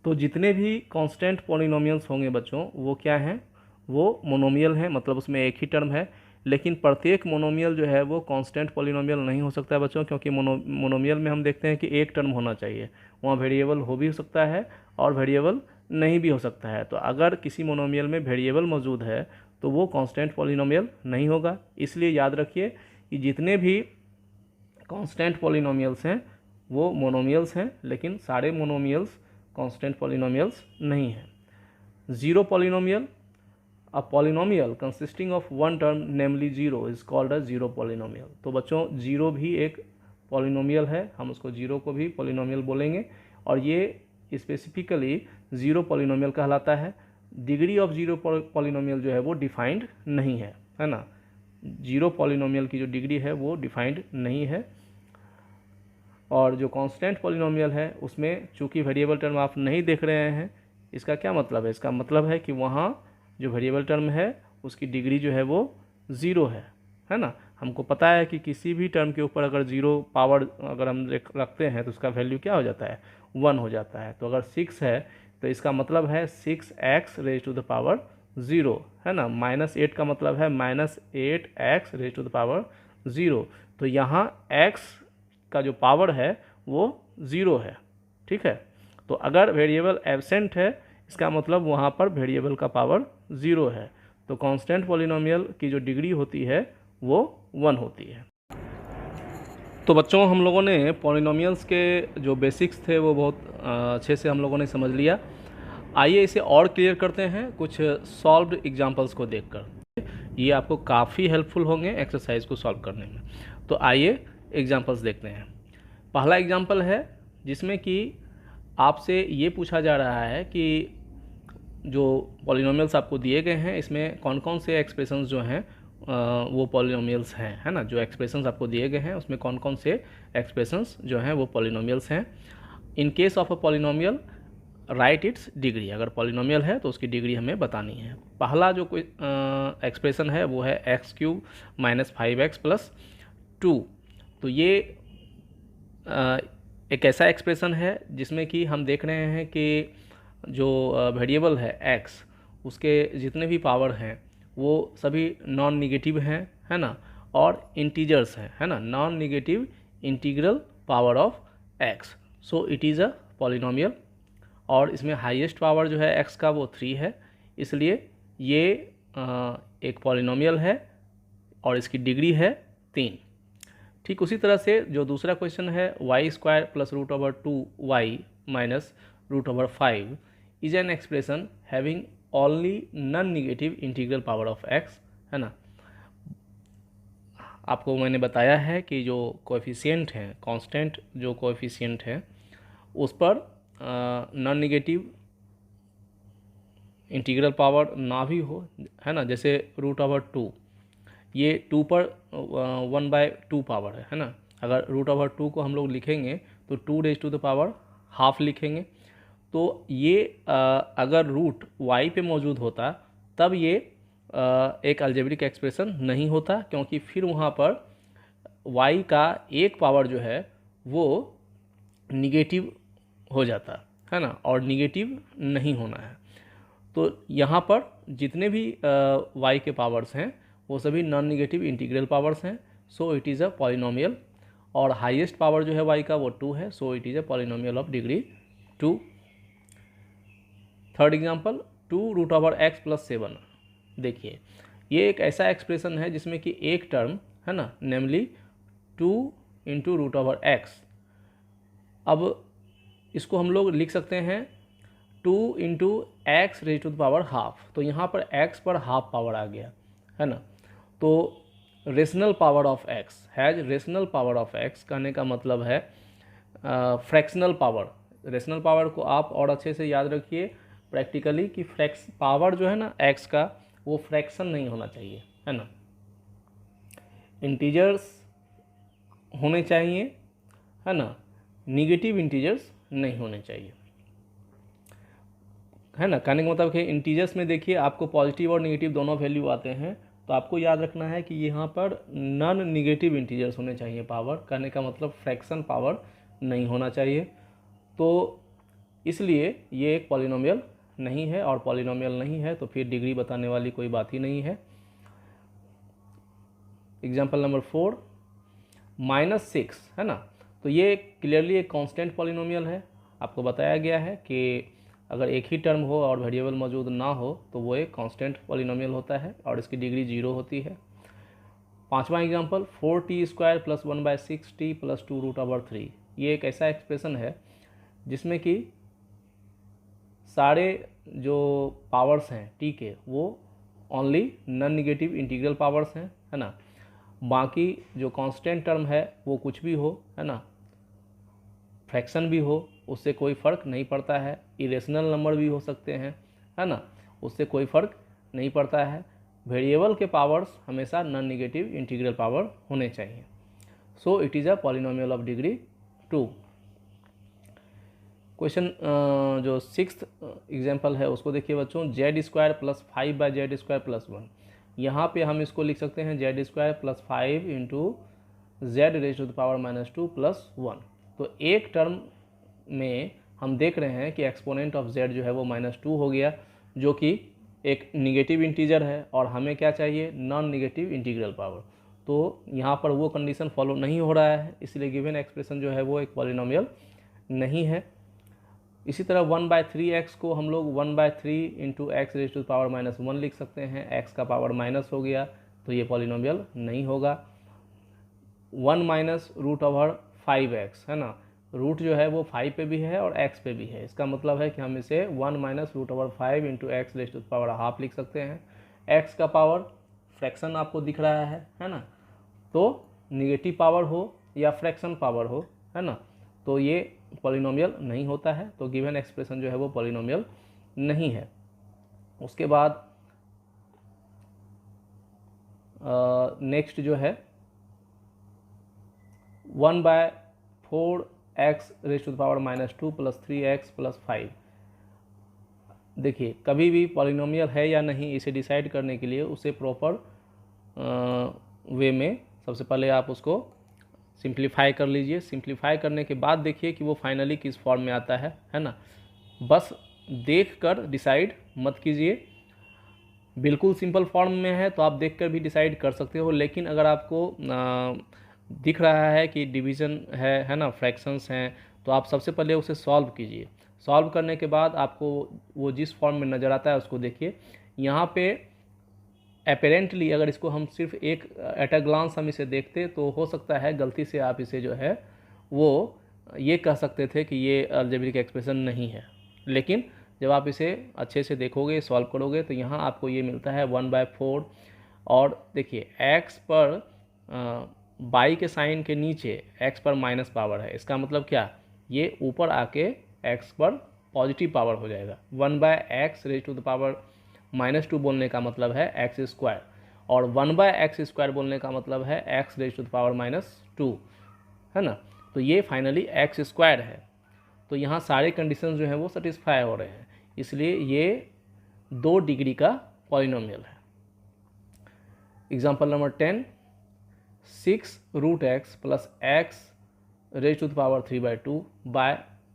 तो जितने भी कांस्टेंट पॉलिनोमियल्स होंगे बच्चों वो क्या हैं, वो मोनोमियल हैं, मतलब उसमें एक ही टर्म है। लेकिन प्रत्येक मोनोमियल जो है वो कांस्टेंट पॉलिनोमियल नहीं हो सकता है बच्चों, क्योंकि मोनोमियल में हम देखते हैं कि एक टर्म होना चाहिए, वहाँ वेरिएबल हो भी सकता है और वेरिएबल नहीं भी हो सकता है। तो अगर किसी मोनोमियल में वेरिएबल मौजूद है तो वो कांस्टेंट पॉलिनोमियल नहीं होगा। इसलिए याद रखिए कि जितने भी कांस्टेंट पॉलिनोमियल्स हैं वो मोनोमियल्स हैं, लेकिन सारे मोनोमियल्स कांस्टेंट पॉलिनोमियल्स नहीं हैं। Zero polynomial, a polynomial consisting of one term namely zero is called a zero polynomial. तो बच्चों ज़ीरो भी एक पॉलिनोमियल है, हम उसको ज़ीरो को भी पॉलिनोमियल बोलेंगे, और ये स्पेसिफिकली ज़ीरो पॉलिनोमियल कहलाता है। डिग्री ऑफ ज़ीरो पॉलिनोमियल जो है वो डिफाइंड नहीं है ना, ज़ीरो पॉलिनोमियल की जो डिग्री है वो डिफाइंड नहीं है। और जो कांस्टेंट पॉलिनोमियल है उसमें चूंकि वेरिएबल टर्म आप नहीं देख रहे हैं, इसका क्या मतलब है, इसका मतलब है कि वहाँ जो वेरिएबल टर्म है उसकी डिग्री जो है वो ज़ीरो है ना। हमको पता है कि किसी भी टर्म के ऊपर अगर ज़ीरो पावर अगर हम रखते हैं तो उसका वैल्यू क्या हो जाता है, 1 हो जाता है। तो अगर 6 है तो इसका मतलब है 6x raise to the power 0, है ना। -8 का मतलब है -8x raise to the power 0। तो यहाँ x का जो पावर है वो 0 है, ठीक है। तो अगर वेरिएबल एब्सेंट है इसका मतलब वहाँ पर वेरिएबल का पावर 0 है। तो कांस्टेंट पॉलिनोमियल की जो डिग्री होती है वो 1 होती है। तो बच्चों हम लोगों ने पॉलिनोमियल्स के जो बेसिक्स थे वो बहुत अच्छे से हम लोगों ने समझ लिया। आइए इसे और क्लियर करते हैं कुछ सॉल्व्ड एग्जांपल्स को देखकर। ये आपको काफ़ी हेल्पफुल होंगे एक्सरसाइज को सॉल्व करने में। तो आइए एग्जांपल्स देखते हैं। पहला एग्जांपल है जिसमें कि आपसे ये पूछा जा रहा है कि जो पॉलिनोमियल्स आपको दिए गए हैं इसमें कौन कौन से एक्सप्रेशंस जो हैं वो पॉलिनोमियल्स हैं, है ना। जो एक्सप्रेशंस आपको दिए गए हैं उसमें कौन कौन से एक्सप्रेशंस जो हैं वो पॉलिनोमियल्स हैं। In case of a polynomial right it's degree, अगर पॉलिनोमियल है तो उसकी डिग्री हमें बतानी है। पहला जो कोई एक्सप्रेशन है वो है x³ - 5x + 2। तो ये एक ऐसा एक्सप्रेशन है जिसमें कि हम देख रहे हैं कि जो वेरिएबल है x उसके जितने भी पावर हैं वो सभी नॉन निगेटिव हैं, है ना, और इंटीजर्स हैं, है ना, non negative integral power of x। So it is a polynomial. और इसमें हाईएस्ट पावर जो है x का वो 3 है, इसलिए ये एक पॉलिनोमियल है और इसकी डिग्री है 3। ठीक उसी तरह से जो दूसरा क्वेश्चन है y² + √2y - √5 is an expression having only non negative integral power of x, है ना। आपको मैंने बताया है कि जो कोएफिशिएंट हैं, कांस्टेंट जो कोएफिशिएंट है उस पर नॉन निगेटिव इंटीग्रल पावर ना भी हो, है ना। जैसे √2 ये 2 पर 1/2 पावर है ना। अगर √2 को हम लोग लिखेंगे तो 2 raise to the power half लिखेंगे। तो ये अगर रूट y पे मौजूद होता तब ये एक अलजेब्रिक एक्सप्रेशन नहीं होता, क्योंकि फिर वहाँ पर y का एक पावर जो है वो निगेटिव हो जाता, है ना, और निगेटिव नहीं होना है। तो यहाँ पर जितने भी y के पावर्स हैं वो सभी नॉन निगेटिव इंटीग्रल पावर्स हैं। So it is a polynomial. और हाईएस्ट पावर जो है y का वो 2 है। So it is a polynomial of degree 2। Third example 2√x + 7। देखिए ये एक ऐसा एक्सप्रेशन है जिसमें कि एक टर्म है ना, नेमली 2 × √x। अब इसको हम लोग लिख सकते हैं 2 × x raise to the power half. तो यहाँ पर x पर हाफ पावर आ गया, है ना। तो rational power of x has rational power of x कहने का मतलब है फ्रैक्शनल पावर। रेशनल पावर को आप और अच्छे से याद रखिए प्रैक्टिकली कि पावर जो है ना x का वो फ्रैक्शन नहीं होना चाहिए, है ना। इंटीजर्स होने चाहिए, है ना, निगेटिव इंटीजर्स नहीं होने चाहिए, है ना। कहने का मतलब है इंटीजर्स में देखिए आपको पॉजिटिव और नेगेटिव दोनों वैल्यू आते हैं, तो आपको याद रखना है कि यहाँ पर नॉन निगेटिव इंटीजर्स होने चाहिए पावर, कहने का मतलब फ्रैक्शन पावर नहीं होना चाहिए। तो इसलिए ये एक पॉलिनोमियल नहीं है, और पॉलिनोमियल नहीं है तो फिर डिग्री बताने वाली कोई बात ही नहीं है। एग्जाम्पल नंबर 4 -6, है ना। तो ये क्लियरली एक कांस्टेंट पॉलिनोमियल है। आपको बताया गया है कि अगर एक ही टर्म हो और वेरिएबल मौजूद ना हो तो वो एक कांस्टेंट पॉलिनोमियल होता है और इसकी डिग्री 0 होती है। पांचवा एग्जांपल 4t² + 1/6t + 2√3। ये एक ऐसा एक्सप्रेशन है जिसमें कि सारे जो पावर्स हैं टी के वो only non negative integral powers हैं, है ना। बाकी जो कांस्टेंट टर्म है वो कुछ भी हो, है ना, फ्रैक्शन भी हो, उससे कोई फ़र्क नहीं पड़ता है। इरेशनल नंबर भी हो सकते हैं, है ना, उससे कोई फ़र्क नहीं पड़ता है। वेरिएबल के पावर्स हमेशा नॉन निगेटिव इंटीग्रल पावर होने चाहिए। So it is a polynomial of degree 2। Question जो 6th एग्जाम्पल है उसको देखिए बच्चों, z² + 5/z² + 1। यहाँ पे हम इसको लिख सकते हैं z² + 5 × z⁻² + 1। तो एक टर्म में हम देख रहे हैं कि एक्सपोनेंट ऑफ z जो है वो -2 हो गया, जो कि एक निगेटिव इंटीजर है, और हमें क्या चाहिए, नॉन निगेटिव इंटीग्रल पावर। तो यहाँ पर वो कंडीशन फॉलो नहीं हो रहा है, इसलिए गिवन एक्सप्रेशन जो है वो एक पॉलिनोमियल नहीं है। इसी तरह 1/3x को हम लोग 1/3 × x⁻⁻1 लिख सकते हैं। x का पावर माइनस हो गया तो ये पॉलिनोमियल नहीं होगा। 1 - √5x, है ना, रूट जो है वो 5 पे भी है और x पे भी है। इसका मतलब है कि हम इसे 1 - √5 × x⁻½ लिख सकते हैं। x का पावर फ्रैक्शन आपको दिख रहा है ना, तो निगेटिव पावर हो या फ्रैक्शन पावर हो, है ना, तो ये पॉलिनोमियल नहीं होता है। तो गिवन एक्सप्रेशन जो है वो पॉलिनोमियल नहीं है। उसके बाद नेक्स्ट जो है 1/4x⁻² + 3x + 5। देखिए कभी भी पॉलिनोमियल है या नहीं इसे डिसाइड करने के लिए उसे प्रॉपर वे में सबसे पहले आप उसको सिंप्लीफाई कर लीजिए। सिंप्लीफाई करने के बाद देखिए कि वो फाइनली किस फॉर्म में आता है ना। बस देखकर डिसाइड मत कीजिए। बिल्कुल सिंपल फॉर्म में है तो आप देखकर भी डिसाइड कर सकते हो, लेकिन अगर आपको दिख रहा है कि डिवीज़न है ना, फ्रैक्शंस हैं, तो आप सबसे पहले उसे सॉल्व कीजिए। सॉल्व करने के बाद आपको वो जिस फॉर्म में नज़र आता है उसको देखिए। यहाँ पे अपेरेंटली अगर इसको हम सिर्फ एक एट अ ग्लांस हम इसे देखते तो हो सकता है गलती से आप इसे जो है वो ये कह सकते थे कि ये अलजेब्रिक एक्सप्रेशन नहीं है, लेकिन जब आप इसे अच्छे से देखोगे, सॉल्व करोगे, तो यहाँ आपको ये मिलता है 1/4। और देखिए x पर बाई के साइन के नीचे x पर माइनस पावर है, इसका मतलब क्या, ये ऊपर आके x पर पॉजिटिव पावर हो जाएगा। 1/x⁻⁻2 बोलने का मतलब है x², और 1/x² बोलने का मतलब है x⁻⁻2, है ना। तो ये फाइनली x² है। तो यहाँ सारे कंडीशन जो हैं वो सेटिस्फाई हो रहे हैं, इसलिए ये 2 डिग्री का पॉलिनोमियल है। एग्जाम्पल नंबर 10 6√x +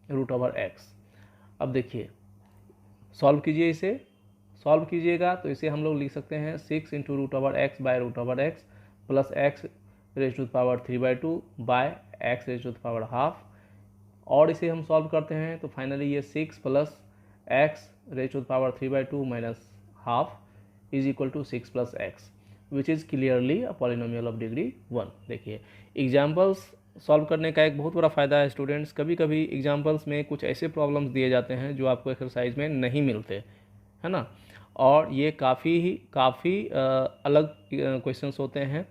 x⁻³ अब देखिए सॉल्व कीजिए, इसे सॉल्व कीजिएगा तो इसे हम लोग लिख सकते हैं 6 × √x/√x + x⁻³ और इसे हम सॉल्व करते हैं तो फाइनली ये 6 + x⁻³ -½ = 6 + x, which is clearly a polynomial of degree 1। देखिए एग्जाम्पल्स सॉल्व करने का एक बहुत बड़ा फ़ायदा है स्टूडेंट्स, कभी कभी एग्जाम्पल्स में कुछ ऐसे प्रॉब्लम्स दिए जाते हैं जो आपको एक्सरसाइज में नहीं मिलते, है ना, और ये काफ़ी अलग क्वेश्चंस होते हैं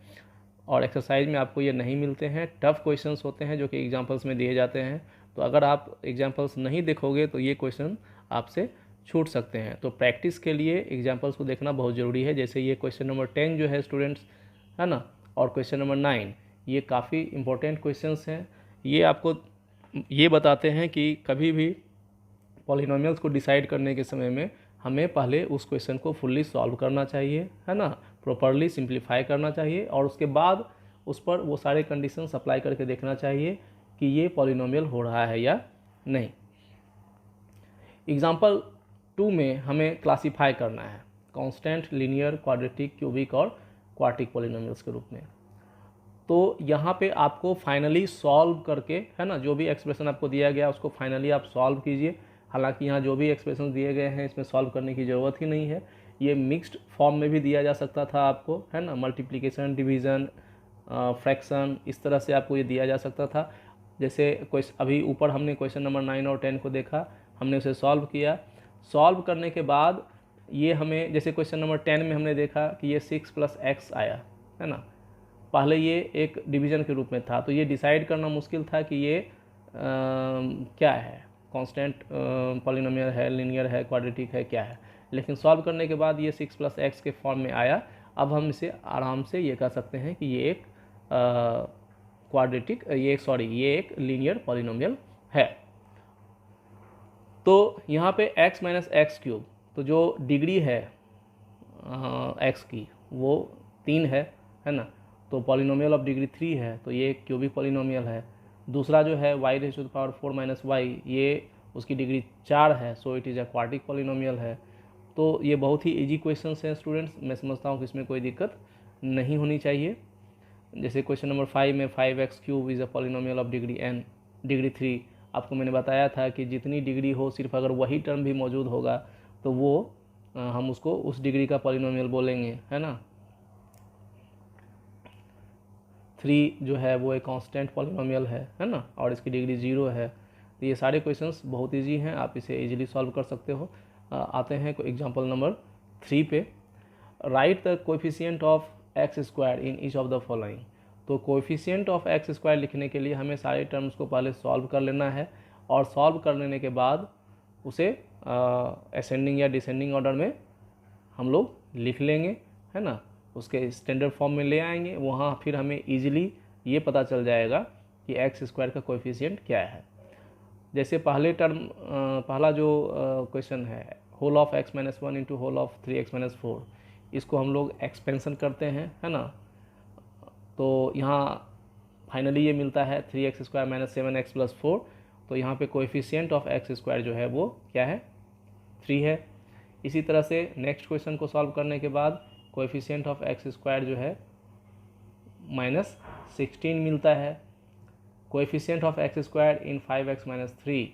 और एक्सरसाइज में आपको ये नहीं मिलते हैं। टफ क्वेश्चंस होते हैं जो कि एग्जाम्पल्स में दिए जाते हैं। तो अगर आप एग्जाम्पल्स नहीं देखोगे तो ये क्वेश्चन आपसे छूट सकते हैं। तो प्रैक्टिस के लिए एग्जाम्पल्स को देखना बहुत ज़रूरी है। जैसे ये क्वेश्चन नंबर 10 जो है स्टूडेंट्स, है ना, और क्वेश्चन नंबर 9, ये काफ़ी इंपॉर्टेंट क्वेश्चंस हैं। ये आपको ये बताते हैं कि कभी भी पॉलिनोमियल्स को डिसाइड करने के समय में हमें पहले उस क्वेश्चन को फुल्ली सॉल्व करना चाहिए, है ना, प्रॉपरली सिंप्लीफाई करना चाहिए, और उसके बाद उस पर वो सारे कंडीशंस अप्लाई करके देखना चाहिए कि ये पॉलिनोमियल हो रहा है या नहीं। एग्जाम्पल 2 में हमें क्लासीफाई करना है कांस्टेंट, लीनियर, क्वाड्रेटिक, क्यूबिक और क्वार्टिक पॉलिनोमियल्स के रूप में। तो यहाँ पे आपको फाइनली सॉल्व करके, है ना, जो भी एक्सप्रेशन आपको दिया गया उसको फाइनली आप सॉल्व कीजिए। हालांकि यहाँ जो भी एक्सप्रेशन दिए गए हैं इसमें सॉल्व करने की ज़रूरत ही नहीं है। ये मिक्स्ड फॉर्म में भी दिया जा सकता था आपको, है ना, मल्टीप्लिकेशन, डिवीज़न, फ्रैक्शन, इस तरह से आपको ये दिया जा सकता था। जैसे अभी ऊपर हमने क्वेश्चन नंबर 9 और 10 को देखा, हमने उसे सॉल्व किया। सॉल्व करने के बाद ये हमें, जैसे क्वेश्चन नंबर 10 में हमने देखा कि ये 6 + x आया, है ना, पहले ये एक डिवीज़न के रूप में था, तो ये डिसाइड करना मुश्किल था कि ये क्या है, कांस्टेंट पॉलिनोमियल है, लिनियर है, क्वाड्रेटिक है, क्या है। लेकिन सॉल्व करने के बाद ये 6 + x के फॉर्म में आया। अब हम इसे आराम से ये कह सकते हैं कि ये एक क्वाड्रेटिक, ये एक लीनियर पॉलिनोमियल है। तो यहाँ पे x - x³, तो जो डिग्री है x की वो 3 है ना, तो पॉलिनोमियल ऑफ डिग्री 3 है, तो ये एक क्यूबिक पॉलिनोमियल है। दूसरा जो है y⁴ - y, ये उसकी डिग्री 4 है, so it is a quartic polynomial है। तो ये बहुत ही इजी क्वेश्चंस हैं स्टूडेंट्स, मैं समझता हूँ कि इसमें कोई दिक्कत नहीं होनी चाहिए। जैसे क्वेश्चन नंबर 5 में 5x³ is a polynomial of degree n, degree 3, आपको मैंने बताया था कि जितनी डिग्री हो सिर्फ अगर वही टर्म भी मौजूद होगा तो वो हम उसको उस डिग्री का पॉलिनोमियल बोलेंगे, है ना। 3 जो है वो एक कांस्टेंट पॉलिनोमियल है ना, और इसकी डिग्री 0 है। तो ये सारे क्वेश्चंस बहुत इजी हैं, आप इसे इजीली सॉल्व कर सकते हो। आते हैं एग्जांपल नंबर 3 पे। Right the coefficient of x² in each of the following. तो कोएफिशिएंट ऑफ x² लिखने के लिए हमें सारे टर्म्स को पहले सॉल्व कर लेना है, और सॉल्व कर लेने के बाद उसे असेंडिंग या डिसेंडिंग ऑर्डर में हम लोग लिख लेंगे, है ना, उसके स्टैंडर्ड फॉर्म में ले आएंगे। वहाँ फिर हमें इजीली ये पता चल जाएगा कि x² का कोएफिशिएंट क्या है। जैसे पहला जो क्वेश्चन है, whole of x - 1 into whole of 3x - 4, इसको हम लोग एक्सपेंशन करते हैं, है ना। तो यहाँ फाइनली ये मिलता है 3x² - 7x + 4। तो यहाँ पे कोएफिशिएंट ऑफ x² जो है वो क्या है, 3 है। इसी तरह से नेक्स्ट क्वेश्चन को सॉल्व करने के बाद कोएफिशिएंट ऑफ x² जो है -16 मिलता है। Coefficient of x² in 5x - 3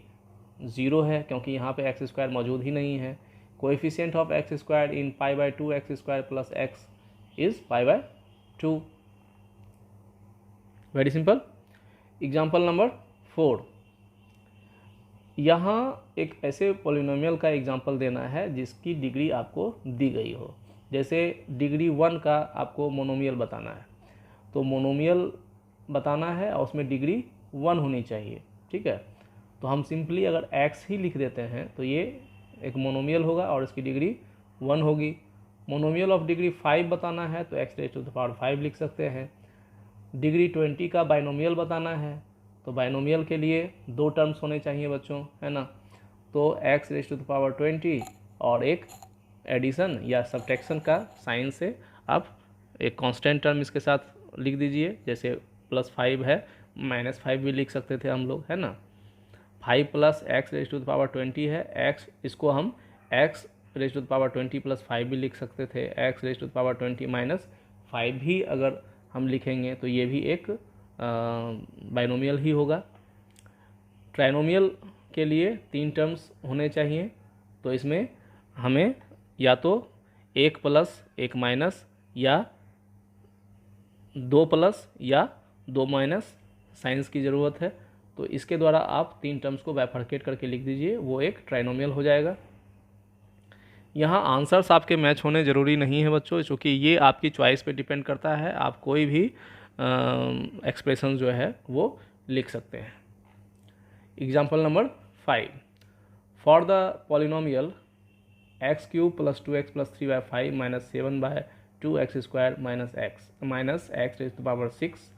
0 है, क्योंकि यहाँ पे x² मौजूद ही नहीं है। Coefficient of x² in π/2x² + x is π/2। Very simple. Example number 4, यहाँ एक ऐसे पॉलिनोमियल का एग्जाम्पल देना है जिसकी डिग्री आपको दी गई हो। जैसे डिग्री 1 का आपको मोनोमियल बताना है, तो मोनोमियल बताना है और उसमें डिग्री 1 होनी चाहिए, ठीक है। तो हम सिंपली अगर x ही लिख देते हैं तो ये एक मोनोमियल होगा और इसकी डिग्री 1 होगी। मोनोमियल ऑफ डिग्री 5 बताना है तो x⁵ लिख सकते हैं। डिग्री 20 का बाइनोमियल बताना है, तो बाइनोमियल के लिए 2 टर्म्स होने चाहिए बच्चों, है ना। तो x⁵20 और एक एडिशन या सब्ट्रैक्शन का साइन से आप एक कांस्टेंट टर्म इसके साथ लिख दीजिए। जैसे +5 है, -5 भी लिख सकते थे हम लोग, है ना। 5 + x⁵20 है, x इसको हम x⁵20 + 5 भी लिख सकते थे। x⁵20 - 5 भी अगर हम लिखेंगे तो ये भी एक बाइनोमियल ही होगा। ट्राइनोमियल के लिए 3 टर्म्स होने चाहिए, तो इसमें हमें या तो 1 + 1 - या 2 + या 2 - साइंस की ज़रूरत है। तो इसके द्वारा आप 3 टर्म्स को बाइफरकेट करके लिख दीजिए, वो एक ट्राइनोमियल हो जाएगा। यहाँ आंसर्स आपके मैच होने ज़रूरी नहीं है बच्चों, क्योंकि ये आपकी चॉइस पे डिपेंड करता है। आप कोई भी एक्सप्रेशन जो है वो लिख सकते हैं। Example number 5, for the polynomial x cube plus 2x plus 3/5 minus 7/2x² minus x raise to power 6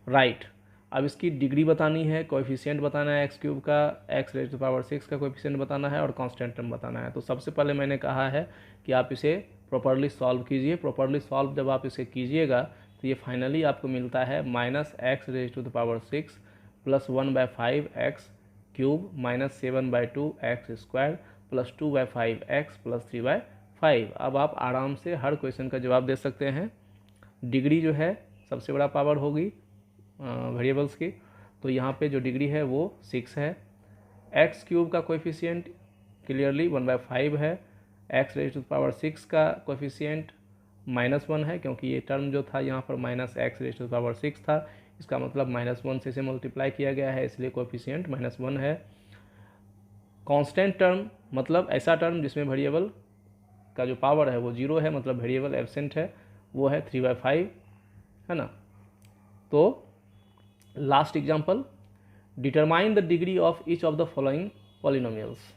right. अब इसकी डिग्री बतानी है, कोएफिशिएंट बताना है एक्स क्यूब का, एक्स रेज टू पावर 6 का कोएफिशिएंट बताना है और कांस्टेंट टर्म बताना है। तो सबसे पहले मैंने कहा है कि आप इसे प्रॉपर्ली सॉल्व कीजिए। प्रॉपर्ली सॉल्व जब आप इसे कीजिएगा तो ये फाइनली आपको मिलता है minus x raise to the power 6 plus 1/5 x cube minus 7/2x² plus 2/5x plus 3/5। अब आप आराम से हर क्वेश्चन का जवाब दे सकते हैं। डिग्री जो है सबसे बड़ा पावर होगी वेरिएबल्स की, तो यहाँ पे जो डिग्री है वो 6 है। एक्स क्यूब का कोएफिशिएंट क्लियरली 1/5 है। एक्स रेज टू पावर 6 का कोएफिशिएंट -1 है, क्योंकि ये टर्म जो था यहाँ पर minus x raise to power 6 था, इसका मतलब -1 से इसे मल्टीप्लाई किया गया है, इसलिए कोएफिशिएंट -1 है। कांस्टेंट टर्म मतलब ऐसा टर्म जिसमें वेरिएबल का जो पावर है वो 0 है, मतलब वेरिएबल एब्सेंट है, वो है 3/5, है ना। तो last example, determine the degree of each of the following polynomials.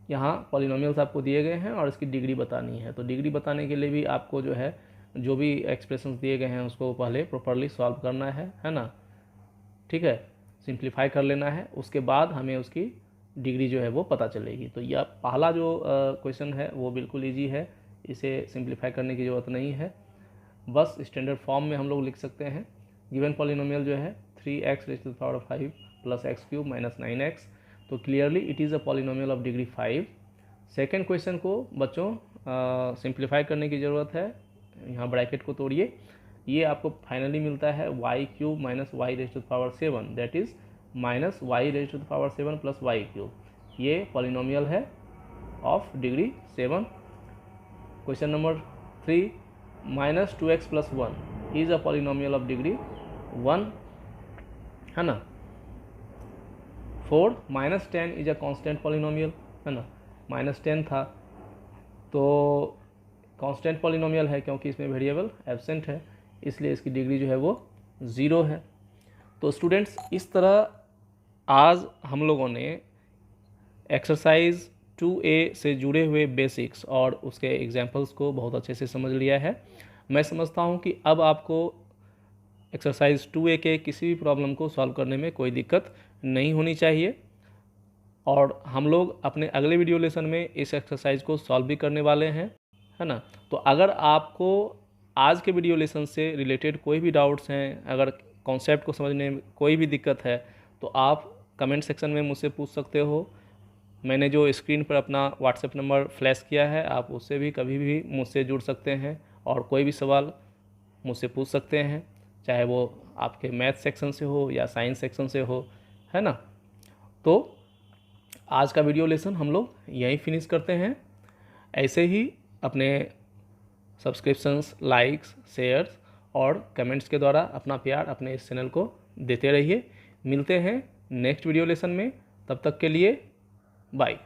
यहाँ पॉलिनोमियल्स आपको दिए गए हैं और इसकी डिग्री बतानी है। तो डिग्री बताने के लिए भी आपको जो है जो भी एक्सप्रेशंस दिए गए हैं उसको पहले प्रॉपर्ली सॉल्व करना है ना, ठीक है, सिंप्लीफाई कर लेना है, उसके बाद हमें उसकी डिग्री जो है वो पता चलेगी। तो यह पहला जो क्वेश्चन है वो बिल्कुल ईजी है, इसे सिंप्लीफाई करने की ज़रूरत नहीं है, बस स्टैंडर्ड फॉर्म में हम लोग लिख सकते हैं। गिवन पॉलिनोमियल जो है 3x raise to the power 5 plus x cube minus 9x, तो clearly it is a polynomial of degree 5। Second question को बच्चों सिंप्लीफाई करने की ज़रूरत है, यहाँ ब्रैकेट को तोड़िए, ये आपको फाइनली मिलता है y cube minus y raise to the power 7, that is minus y raise to the power 7 plus y cube. ये पॉलिनोमियल है of degree 7। Question number 3, minus 2x plus 1 is a polynomial of degree 1, है ना। 4, minus 10 is a constant polynomial, है ना, -10 था, तो constant polynomial है क्योंकि इसमें वेरिएबल एब्सेंट है, इसलिए इसकी डिग्री जो है वो 0 है। तो स्टूडेंट्स, इस तरह आज हम लोगों ने एक्सरसाइज 2A से जुड़े हुए बेसिक्स और उसके एग्जाम्पल्स को बहुत अच्छे से समझ लिया है। मैं समझता हूँ कि अब आपको एक्सरसाइज 2A के किसी भी प्रॉब्लम को सॉल्व करने में कोई दिक्कत नहीं होनी चाहिए, और हम लोग अपने अगले वीडियो लेसन में इस एक्सरसाइज को सॉल्व भी करने वाले हैं, है ना। तो अगर आपको आज के वीडियो लेसन से रिलेटेड कोई भी डाउट्स हैं, अगर कॉन्सेप्ट को समझने में कोई भी दिक्कत है, तो आप कमेंट सेक्शन में मुझसे पूछ सकते हो। मैंने जो स्क्रीन पर अपना व्हाट्सएप नंबर फ्लैश किया है, आप उससे भी कभी भी मुझसे जुड़ सकते हैं और कोई भी सवाल मुझसे पूछ सकते हैं, चाहे वो आपके मैथ सेक्शन से हो या साइंस सेक्शन से हो, है ना। तो आज का वीडियो लेसन हम लोग यहीं फिनिश करते हैं। ऐसे ही अपने सब्सक्रिप्शंस, लाइक्स, शेयर्स और कमेंट्स के द्वारा अपना प्यार अपने इस चैनल को देते रहिए। मिलते हैं नेक्स्ट वीडियो लेसन में, तब तक के लिए बाय।